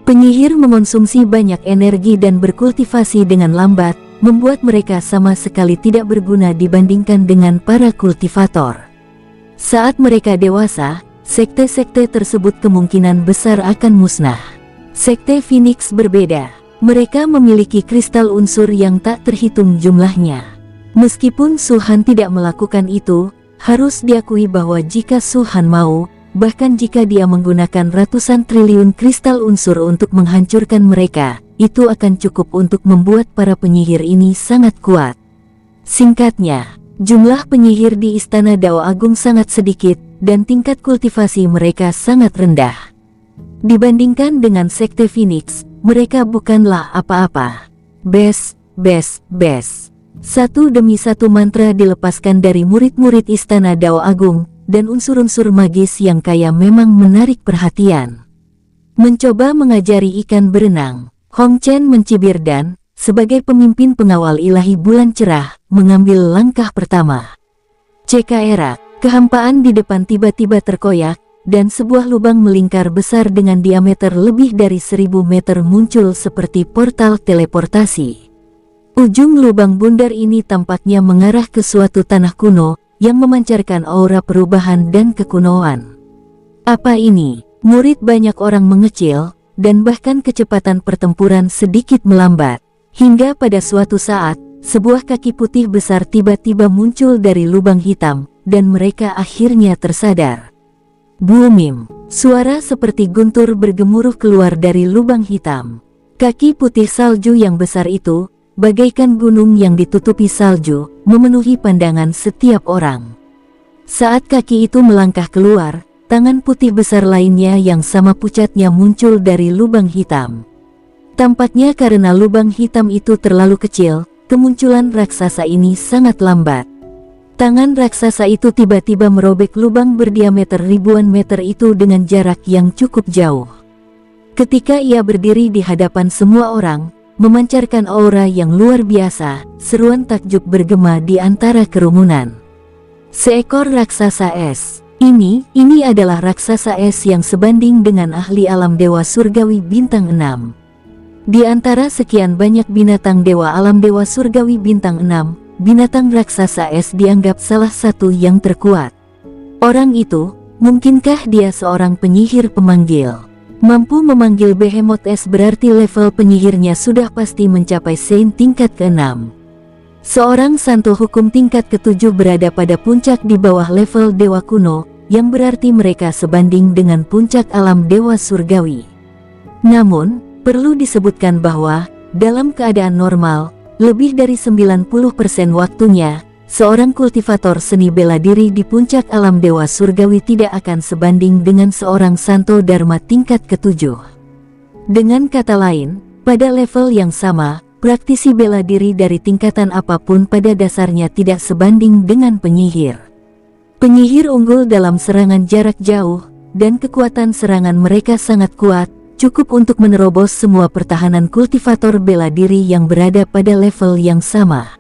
Penyihir mengonsumsi banyak energi dan berkultivasi dengan lambat, membuat mereka sama sekali tidak berguna dibandingkan dengan para kultivator. Saat mereka dewasa, sekte-sekte tersebut kemungkinan besar akan musnah. Sekte Phoenix berbeda. Mereka memiliki kristal unsur yang tak terhitung jumlahnya. Meskipun Su Han tidak melakukan itu, harus diakui bahwa jika Su Han mau, bahkan jika dia menggunakan ratusan triliun kristal unsur untuk menghancurkan mereka, itu akan cukup untuk membuat para penyihir ini sangat kuat. Singkatnya, jumlah penyihir di Istana Dao Agung sangat sedikit, dan tingkat kultivasi mereka sangat rendah. Dibandingkan dengan Sekte Phoenix, mereka bukanlah apa-apa. Bes. Satu demi satu mantra dilepaskan dari murid-murid Istana Dao Agung, dan unsur-unsur magis yang kaya memang menarik perhatian. Mencoba mengajari ikan berenang, Hong Chen mencibir dan, sebagai pemimpin pengawal ilahi bulan cerah, mengambil langkah pertama. CKR, kehampaan di depan tiba-tiba terkoyak, dan sebuah lubang melingkar besar dengan diameter lebih dari 1000 meter muncul seperti portal teleportasi. Ujung lubang bundar ini tampaknya mengarah ke suatu tanah kuno, yang memancarkan aura perubahan dan kekunoan. Apa ini? Murid banyak orang mengecil, dan bahkan kecepatan pertempuran sedikit melambat. Hingga pada suatu saat, sebuah kaki putih besar tiba-tiba muncul dari lubang hitam, dan mereka akhirnya tersadar. Boomim, suara seperti guntur bergemuruh keluar dari lubang hitam. Kaki putih salju yang besar itu, bagaikan gunung yang ditutupi salju, memenuhi pandangan setiap orang. Saat kaki itu melangkah keluar, tangan putih besar lainnya yang sama pucatnya muncul dari lubang hitam. Tampaknya karena lubang hitam itu terlalu kecil, kemunculan raksasa ini sangat lambat. Tangan raksasa itu tiba-tiba merobek lubang berdiameter ribuan meter itu dengan jarak yang cukup jauh. Ketika ia berdiri di hadapan semua orang, memancarkan aura yang luar biasa, seruan takjub bergema di antara kerumunan. Seekor raksasa es. Ini adalah raksasa es yang sebanding dengan ahli alam dewa surgawi bintang 6. Di antara sekian banyak binatang dewa alam dewa surgawi bintang 6, binatang raksasa es dianggap salah satu yang terkuat. Orang itu, mungkinkah dia seorang penyihir pemanggil? Mampu memanggil Behemoth es berarti level penyihirnya sudah pasti mencapai Saint tingkat ke-6. Seorang santo hukum tingkat ke-7 berada pada puncak di bawah level dewa kuno, yang berarti mereka sebanding dengan puncak alam dewa surgawi. Namun, perlu disebutkan bahwa, dalam keadaan normal, lebih dari 90% waktunya, seorang kultivator seni bela diri di puncak alam dewa surgawi tidak akan sebanding dengan seorang santo dharma tingkat ketujuh. Dengan kata lain, pada level yang sama, praktisi bela diri dari tingkatan apapun pada dasarnya tidak sebanding dengan penyihir. Penyihir unggul dalam serangan jarak jauh, dan kekuatan serangan mereka sangat kuat, cukup untuk menerobos semua pertahanan kultivator bela diri yang berada pada level yang sama.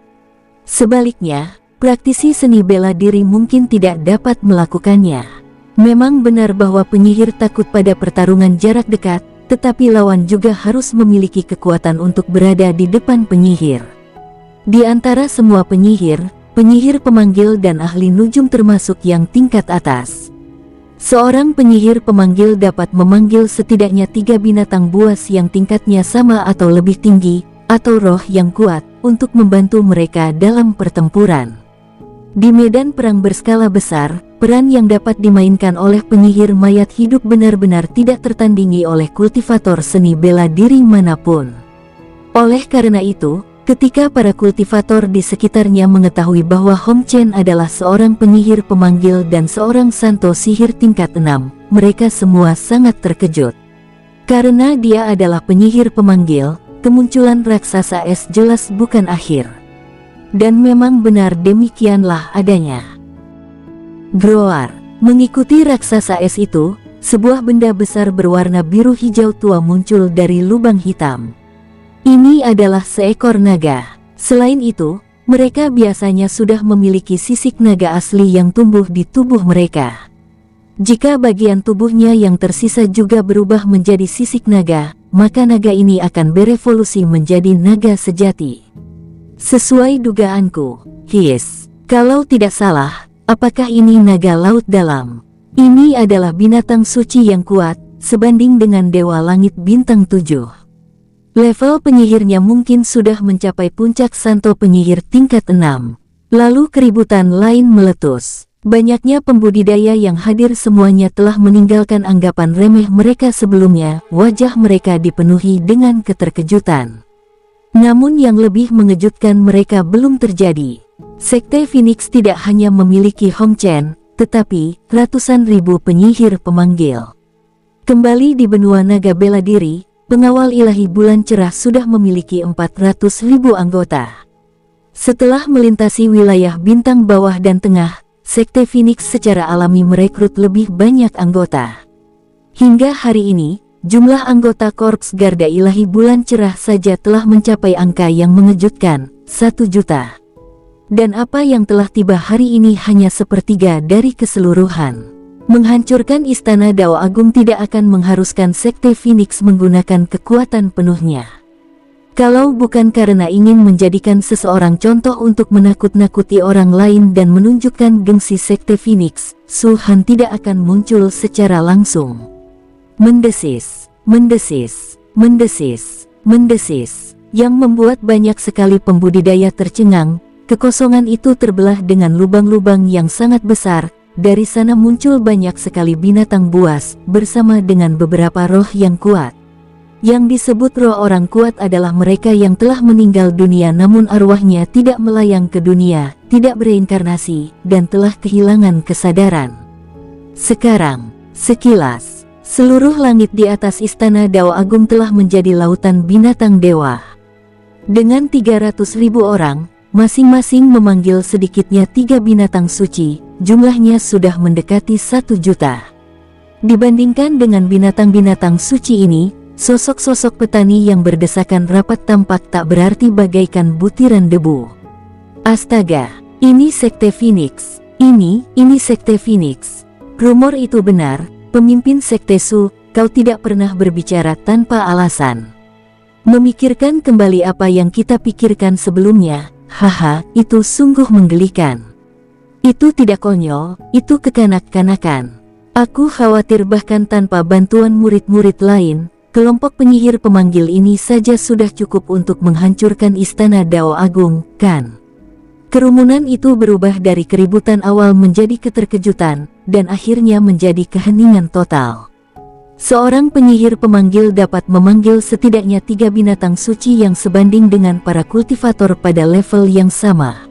Sebaliknya, praktisi seni bela diri mungkin tidak dapat melakukannya. Memang benar bahwa penyihir takut pada pertarungan jarak dekat, tetapi lawan juga harus memiliki kekuatan untuk berada di depan penyihir. Di antara semua penyihir, penyihir pemanggil dan ahli nujum termasuk yang tingkat atas. Seorang penyihir pemanggil dapat memanggil setidaknya 3 binatang buas yang tingkatnya sama atau lebih tinggi, atau roh yang kuat, untuk membantu mereka dalam pertempuran. Di medan perang berskala besar, peran yang dapat dimainkan oleh penyihir mayat hidup benar-benar tidak tertandingi oleh kultivator seni bela diri manapun. Oleh karena itu, ketika para kultivator di sekitarnya mengetahui bahwa Hong Chen adalah seorang penyihir pemanggil dan seorang santo sihir tingkat 6, mereka semua sangat terkejut. Karena dia adalah penyihir pemanggil, kemunculan raksasa es jelas bukan akhir. Dan memang benar demikianlah adanya. Groar. Mengikuti raksasa es itu, sebuah benda besar berwarna biru hijau tua muncul dari lubang hitam. Ini adalah seekor naga. Selain itu, mereka biasanya sudah memiliki sisik naga asli yang tumbuh di tubuh mereka. Jika bagian tubuhnya yang tersisa juga berubah menjadi sisik naga, maka naga ini akan berevolusi menjadi naga sejati. Sesuai dugaanku, kalau tidak salah, apakah ini naga laut dalam? Ini adalah binatang suci yang kuat, sebanding dengan dewa langit bintang 7. Level penyihirnya mungkin sudah mencapai puncak santo penyihir tingkat 6. Lalu keributan lain meletus. Banyaknya pembudidaya yang hadir semuanya telah meninggalkan anggapan remeh mereka sebelumnya, wajah mereka dipenuhi dengan keterkejutan. Namun yang lebih mengejutkan mereka belum terjadi. Sekte Phoenix tidak hanya memiliki Hong Chen, tetapi ratusan ribu penyihir pemanggil. Kembali di benua naga bela diri, pengawal ilahi bulan cerah sudah memiliki 400.000 anggota. Setelah melintasi wilayah bintang bawah dan tengah, Sekte Phoenix secara alami merekrut lebih banyak anggota. Hingga hari ini, jumlah anggota Korps Garda Ilahi Bulan Cerah saja telah mencapai angka yang mengejutkan, 1 juta. Dan apa yang telah tiba hari ini hanya sepertiga dari keseluruhan. Menghancurkan Istana Dao Agung tidak akan mengharuskan Sekte Phoenix menggunakan kekuatan penuhnya. Kalau bukan karena ingin menjadikan seseorang contoh untuk menakut-nakuti orang lain dan menunjukkan gengsi Sekte Phoenix, Su Han tidak akan muncul secara langsung. Mendesis, mendesis, mendesis, mendesis, yang membuat banyak sekali pembudidaya tercengang. Kekosongan itu terbelah dengan lubang-lubang yang sangat besar. Dari sana muncul banyak sekali binatang buas, bersama dengan beberapa roh yang kuat. Yang disebut roh orang kuat adalah mereka yang telah meninggal dunia namun arwahnya tidak melayang ke dunia, tidak bereinkarnasi, dan telah kehilangan kesadaran. Sekarang, sekilas, seluruh langit di atas Istana Dao Agung telah menjadi lautan binatang dewa. Dengan 300.000 orang, masing-masing memanggil sedikitnya 3 binatang suci, jumlahnya sudah mendekati 1 juta. Dibandingkan dengan binatang-binatang suci ini, sosok-sosok petani yang berdesakan rapat tampak tak berarti bagaikan butiran debu. Astaga, ini Sekte Phoenix, ini Sekte Phoenix. Rumor itu benar, pemimpin Sekte Su, kau tidak pernah berbicara tanpa alasan. Memikirkan kembali apa yang kita pikirkan sebelumnya, haha, itu sungguh menggelikan. Itu tidak konyol, itu kekanak-kanakan. Aku khawatir bahkan tanpa bantuan murid-murid lain, kelompok penyihir pemanggil ini saja sudah cukup untuk menghancurkan Istana Dao Agung, kan? Kerumunan itu berubah dari keributan awal menjadi keterkejutan, dan akhirnya menjadi keheningan total. Seorang penyihir pemanggil dapat memanggil setidaknya 3 binatang suci yang sebanding dengan para kultivator pada level yang sama.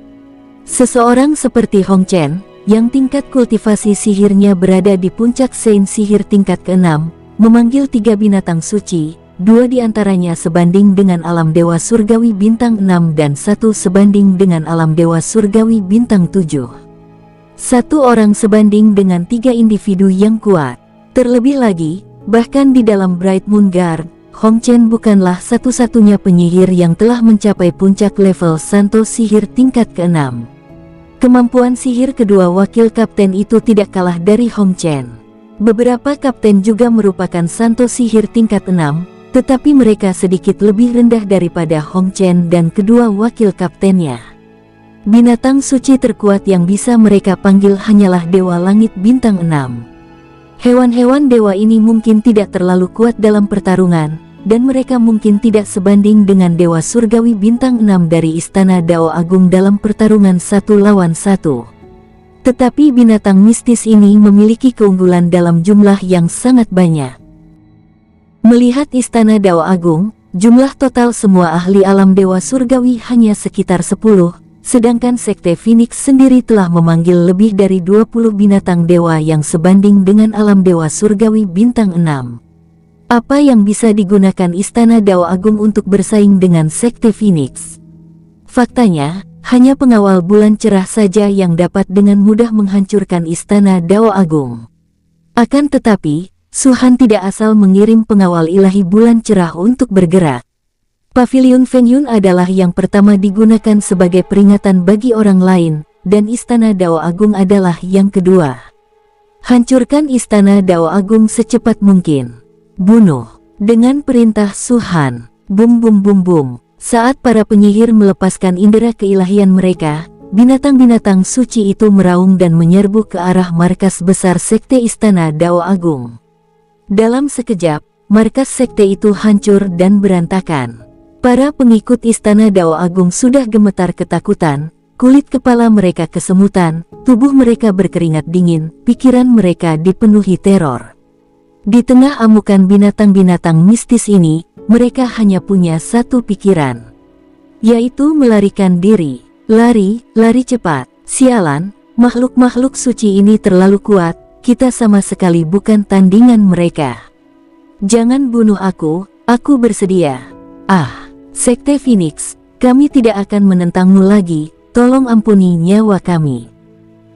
Seseorang seperti Hong Chen, yang tingkat kultivasi sihirnya berada di puncak Sein sihir tingkat ke-6, memanggil 3 binatang suci, 2 diantaranya sebanding dengan alam dewa surgawi bintang 6 dan 1 sebanding dengan alam dewa surgawi bintang 7. 1 orang sebanding dengan 3 individu yang kuat. Terlebih lagi, bahkan di dalam Bright Moon Guard, Hong Chen bukanlah satu-satunya penyihir yang telah mencapai puncak level Santo sihir tingkat ke-6. Kemampuan sihir kedua wakil kapten itu tidak kalah dari Hong Chen. Beberapa kapten juga merupakan Santo sihir tingkat 6, tetapi mereka sedikit lebih rendah daripada Hong Chen dan kedua wakil kaptennya. Binatang suci terkuat yang bisa mereka panggil hanyalah Dewa Langit bintang 6. Hewan-hewan dewa ini mungkin tidak terlalu kuat dalam pertarungan, dan mereka mungkin tidak sebanding dengan Dewa Surgawi bintang 6 dari Istana Dao Agung dalam pertarungan 1 lawan 1. Tetapi binatang mistis ini memiliki keunggulan dalam jumlah yang sangat banyak. Melihat Istana Dao Agung, jumlah total semua ahli alam dewa surgawi hanya sekitar 10, sedangkan Sekte Phoenix sendiri telah memanggil lebih dari 20 binatang dewa yang sebanding dengan alam dewa surgawi bintang 6. Apa yang bisa digunakan Istana Dao Agung untuk bersaing dengan Sekte Phoenix? Faktanya, hanya pengawal bulan cerah saja yang dapat dengan mudah menghancurkan Istana Dao Agung. Akan tetapi, Su Han tidak asal mengirim pengawal ilahi bulan cerah untuk bergerak. Pavilion Fengyun adalah yang pertama digunakan sebagai peringatan bagi orang lain, dan Istana Dao Agung adalah yang kedua. Hancurkan Istana Dao Agung secepat mungkin. Bunuh. Dengan perintah Su Han. Bum bum bum bum. Saat para penyihir melepaskan indera keilahian mereka, binatang-binatang suci itu meraung dan menyerbu ke arah markas besar Sekte Istana Dao Agung. Dalam sekejap, markas sekte itu hancur dan berantakan. Para pengikut Istana Dao Agung sudah gemetar ketakutan, kulit kepala mereka kesemutan, tubuh mereka berkeringat dingin, pikiran mereka dipenuhi teror. Di tengah amukan binatang-binatang mistis ini, mereka hanya punya satu pikiran, yaitu melarikan diri. Lari, lari cepat. Sialan, makhluk-makhluk suci ini terlalu kuat. Kita sama sekali bukan tandingan mereka. Jangan bunuh aku bersedia. Ah, Sekte Phoenix, kami tidak akan menentangmu lagi, tolong ampuni nyawa kami.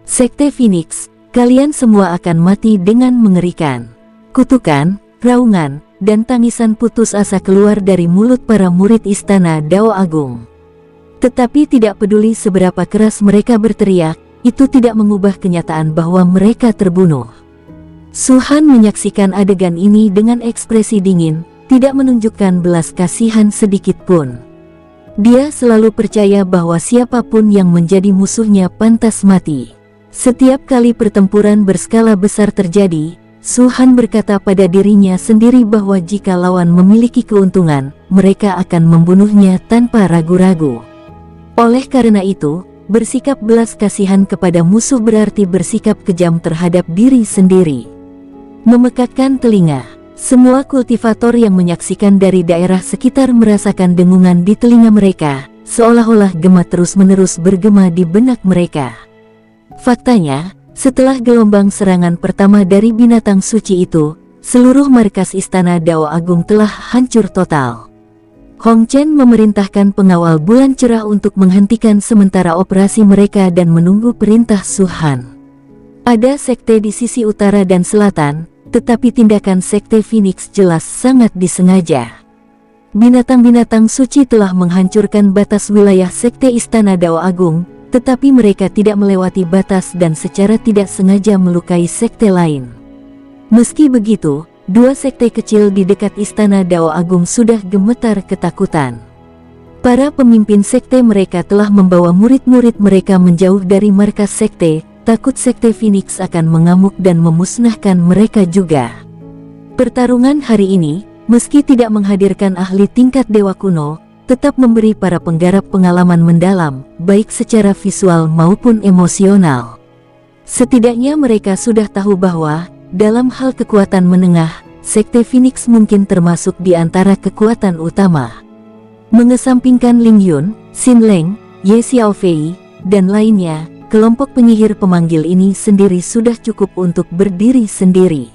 Sekte Phoenix, kalian semua akan mati dengan mengerikan. Kutukan, raungan, dan tangisan putus asa keluar dari mulut para murid Istana Dao Agung. Tetapi tidak peduli seberapa keras mereka berteriak, itu tidak mengubah kenyataan bahwa mereka terbunuh. Su Han menyaksikan adegan ini dengan ekspresi dingin, tidak menunjukkan belas kasihan sedikit pun. Dia selalu percaya bahwa siapapun yang menjadi musuhnya pantas mati. Setiap kali pertempuran berskala besar terjadi, Su Han berkata pada dirinya sendiri bahwa jika lawan memiliki keuntungan, mereka akan membunuhnya tanpa ragu-ragu. Oleh karena itu, bersikap belas kasihan kepada musuh berarti bersikap kejam terhadap diri sendiri. Memekakkan telinga. Semua kultivator yang menyaksikan dari daerah sekitar merasakan dengungan di telinga mereka, seolah-olah gema terus-menerus bergema di benak mereka. Faktanya, setelah gelombang serangan pertama dari binatang suci itu, seluruh markas Istana Dao Agung telah hancur total. Hong Chen memerintahkan pengawal bulan cerah untuk menghentikan sementara operasi mereka dan menunggu perintah Su Han. Ada sekte di sisi utara dan selatan, tetapi tindakan Sekte Phoenix jelas sangat disengaja. Binatang-binatang suci telah menghancurkan batas wilayah Sekte Istana Dao Agung, tetapi mereka tidak melewati batas dan secara tidak sengaja melukai sekte lain. Meski begitu, dua sekte kecil di dekat Istana Dao Agung sudah gemetar ketakutan. Para pemimpin sekte mereka telah membawa murid-murid mereka menjauh dari markas sekte, takut Sekte Phoenix akan mengamuk dan memusnahkan mereka juga. Pertarungan hari ini, meski tidak menghadirkan ahli tingkat dewa kuno, tetap memberi para penggarap pengalaman mendalam, baik secara visual maupun emosional. Setidaknya mereka sudah tahu bahwa, dalam hal kekuatan menengah, Sekte Phoenix mungkin termasuk di antara kekuatan utama. Mengesampingkan Ling Yun, Xin Leng, Ye Xiaofei, dan lainnya, kelompok penyihir pemanggil ini sendiri sudah cukup untuk berdiri sendiri.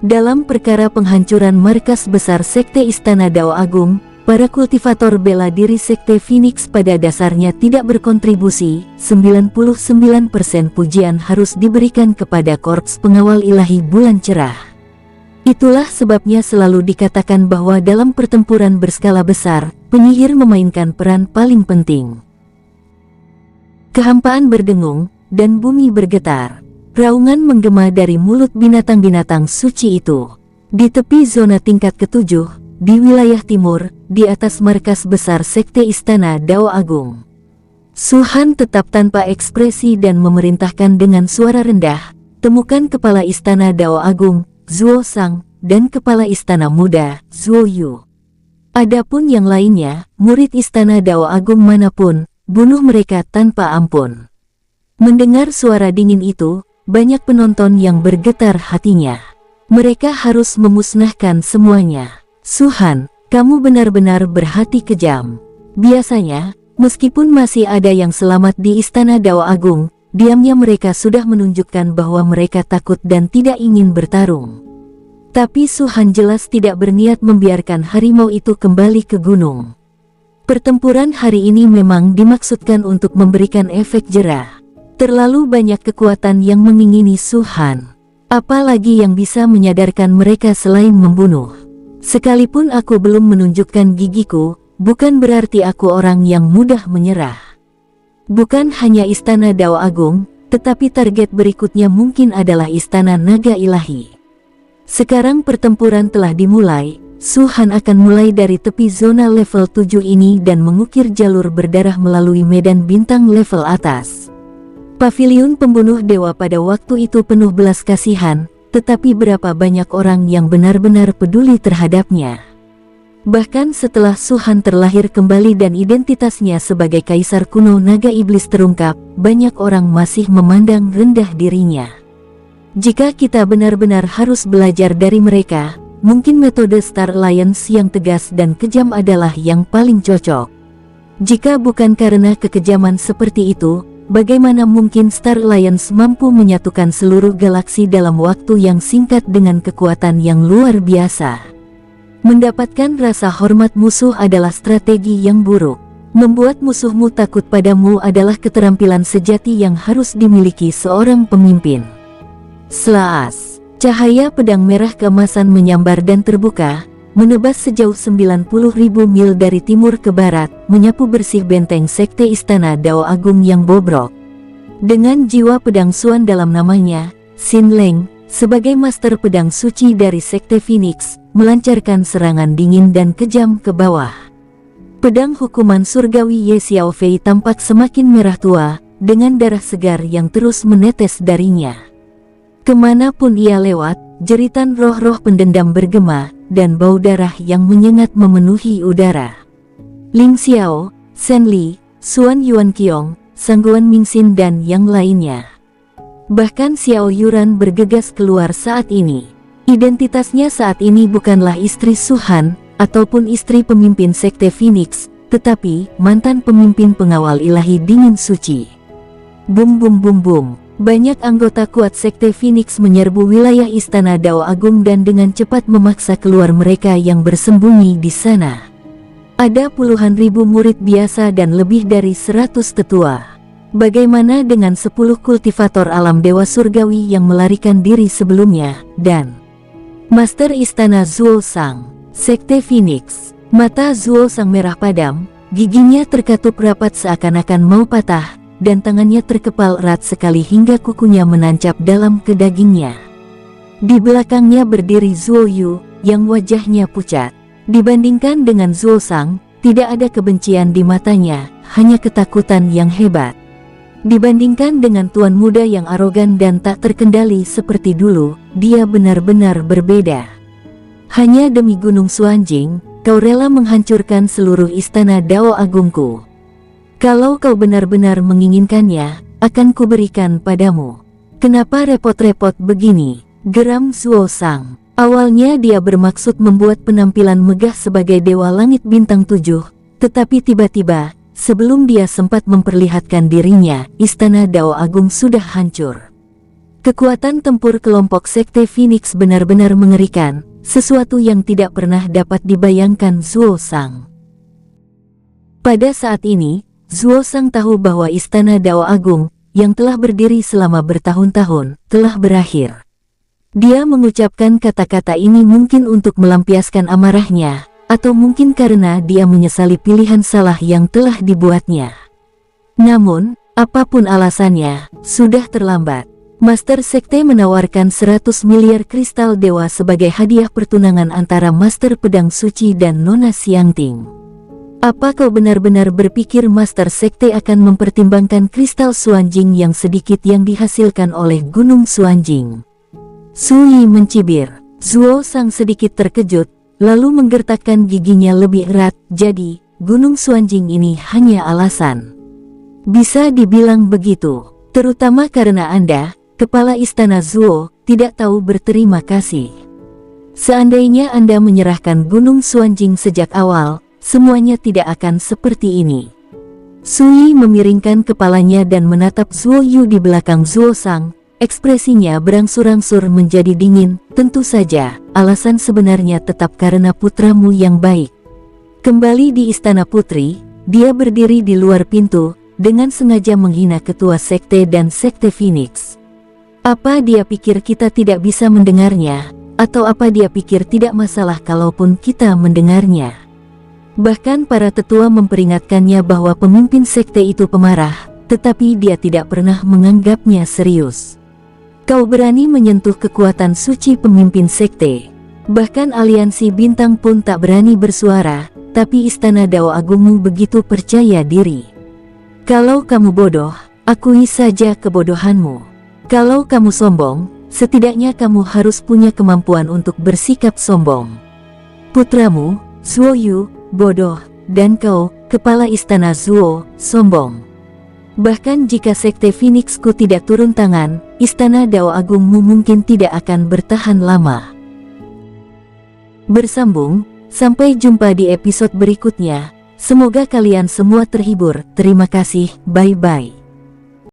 Dalam perkara penghancuran markas besar Sekte Istana Dao Agung, para kultivator bela diri Sekte Phoenix pada dasarnya tidak berkontribusi. 99% pujian harus diberikan kepada Korps Pengawal Ilahi Bulan Cerah. Itulah sebabnya selalu dikatakan bahwa dalam pertempuran berskala besar, penyihir memainkan peran paling penting. Kehampaan berdengung, dan bumi bergetar. Raungan menggema dari mulut binatang-binatang suci itu. Di tepi zona tingkat ketujuh, di wilayah timur, di atas markas besar Sekte Istana Dao Agung, Su Han tetap tanpa ekspresi dan memerintahkan dengan suara rendah, "Temukan Kepala Istana Dao Agung, Zuo Sang, dan Kepala Istana Muda, Zuo Yu. Adapun yang lainnya, murid Istana Dao Agung manapun, bunuh mereka tanpa ampun." Mendengar suara dingin itu, banyak penonton yang bergetar hatinya. Mereka harus memusnahkan semuanya. "Su Han, kamu benar-benar berhati kejam." Biasanya, meskipun masih ada yang selamat di Istana Dao Agung, diamnya mereka sudah menunjukkan bahwa mereka takut dan tidak ingin bertarung. Tapi Su Han jelas tidak berniat membiarkan harimau itu kembali ke gunung. Pertempuran hari ini memang dimaksudkan untuk memberikan efek jera. Terlalu banyak kekuatan yang mengingini Su Han. Apalagi yang bisa menyadarkan mereka selain membunuh. Sekalipun aku belum menunjukkan gigiku, bukan berarti aku orang yang mudah menyerah. Bukan hanya Istana Dao Agung, tetapi target berikutnya mungkin adalah Istana Naga Ilahi. Sekarang pertempuran telah dimulai. Su Han akan mulai dari tepi zona level 7 ini dan mengukir jalur berdarah melalui medan bintang level atas. Paviliun pembunuh dewa pada waktu itu penuh belas kasihan, tetapi berapa banyak orang yang benar-benar peduli terhadapnya. Bahkan setelah Su Han terlahir kembali dan identitasnya sebagai kaisar kuno naga iblis terungkap, banyak orang masih memandang rendah dirinya. Jika kita benar-benar harus belajar dari mereka, mungkin metode Star Alliance yang tegas dan kejam adalah yang paling cocok. Jika bukan karena kekejaman seperti itu, bagaimana mungkin Star Alliance mampu menyatukan seluruh galaksi dalam waktu yang singkat dengan kekuatan yang luar biasa? Mendapatkan rasa hormat musuh adalah strategi yang buruk. Membuat musuhmu takut padamu adalah keterampilan sejati yang harus dimiliki seorang pemimpin. Slaas. Cahaya pedang merah keemasan menyambar dan terbuka, menebas sejauh 90.000 mil dari timur ke barat, menyapu bersih benteng Sekte Istana Dao Agung yang bobrok. Dengan jiwa pedang Suan dalam namanya, Xin Leng, sebagai master pedang suci dari Sekte Phoenix, melancarkan serangan dingin dan kejam ke bawah. Pedang hukuman surgawi Ye Xiaofei tampak semakin merah tua, dengan darah segar yang terus menetes darinya. Kemanapun ia lewat, jeritan roh-roh pendendam bergema, dan bau darah yang menyengat memenuhi udara. Ling Xiao, Shen Li, Xuan Yuan Qiong, Sangguan Mingxin dan yang lainnya. Bahkan Xiao Yuran bergegas keluar saat ini. Identitasnya saat ini bukanlah istri Su Han, ataupun istri pemimpin Sekte Phoenix, tetapi mantan pemimpin pengawal ilahi dingin suci. Bum bum bum bum. Banyak anggota kuat Sekte Phoenix menyerbu wilayah Istana Dao Agung dan dengan cepat memaksa keluar mereka yang bersembunyi di sana. Ada puluhan ribu murid biasa dan lebih dari 100 tetua. Bagaimana dengan 10 kultivator alam dewa surgawi yang melarikan diri sebelumnya, dan Master Istana Zuo Sang, Sekte Phoenix. Mata Zuo Sang merah padam, giginya terkatup rapat seakan-akan mau patah, dan tangannya terkepal erat sekali hingga kukunya menancap dalam ke dagingnya. Di belakangnya berdiri Zuo Yu, yang wajahnya pucat. Dibandingkan dengan Zuo Sang, tidak ada kebencian di matanya, hanya ketakutan yang hebat. Dibandingkan dengan tuan muda yang arogan dan tak terkendali seperti dulu, dia benar-benar berbeda. Hanya demi Gunung Suanjing, kau rela menghancurkan seluruh istana Dao Agungku. Kalau kau benar-benar menginginkannya, akan kuberikan padamu. Kenapa repot-repot begini? Geram Zuo Sang. Awalnya dia bermaksud membuat penampilan megah sebagai Dewa Langit Bintang 7, tetapi tiba-tiba, sebelum dia sempat memperlihatkan dirinya, istana Dao Agung sudah hancur. Kekuatan tempur kelompok Sekte Phoenix benar-benar mengerikan, sesuatu yang tidak pernah dapat dibayangkan Zuo Sang. Pada saat ini, Zuo Sang tahu bahwa istana Dao Agung, yang telah berdiri selama bertahun-tahun, telah berakhir. Dia mengucapkan kata-kata ini mungkin untuk melampiaskan amarahnya, atau mungkin karena dia menyesali pilihan salah yang telah dibuatnya. Namun, apapun alasannya, sudah terlambat. Master Sekte menawarkan 100 miliar kristal dewa sebagai hadiah pertunangan antara Master Pedang Suci dan Nona Xiangting. Apa kau benar-benar berpikir Master Sekte akan mempertimbangkan kristal Suanjing yang sedikit yang dihasilkan oleh Gunung Suanjing? Sui mencibir. Zuo Sang sedikit terkejut, lalu menggertakkan giginya lebih erat. Jadi, Gunung Suanjing ini hanya alasan. Bisa dibilang begitu, terutama karena Anda, Kepala Istana Zuo, tidak tahu berterima kasih. Seandainya Anda menyerahkan Gunung Suanjing sejak awal, semuanya tidak akan seperti ini. Sui memiringkan kepalanya dan menatap Zuo Yu di belakang Zuo Sang. Ekspresinya berangsur-angsur menjadi dingin. Tentu saja, alasan sebenarnya tetap karena putramu yang baik. Kembali di Istana Putri, dia berdiri di luar pintu, dengan sengaja menghina ketua sekte dan sekte Phoenix. Apa dia pikir kita tidak bisa mendengarnya? Atau apa dia pikir tidak masalah kalaupun kita mendengarnya? Bahkan para tetua memperingatkannya bahwa pemimpin sekte itu pemarah, tetapi dia tidak pernah menganggapnya serius. Kau berani menyentuh kekuatan suci pemimpin sekte. Bahkan aliansi bintang pun tak berani bersuara, tapi istana Dao Agungmu begitu percaya diri. Kalau kamu bodoh, akui saja kebodohanmu. Kalau kamu sombong, setidaknya kamu harus punya kemampuan untuk bersikap sombong. Putramu, Zuo Yu, bodoh, dan kau, kepala istana Zuo, sombong. Bahkan jika sekte Phoenixku tidak turun tangan, istana Dao Agungmu mungkin tidak akan bertahan lama. Bersambung, sampai jumpa di episode berikutnya. Semoga kalian semua terhibur. Terima kasih, bye-bye.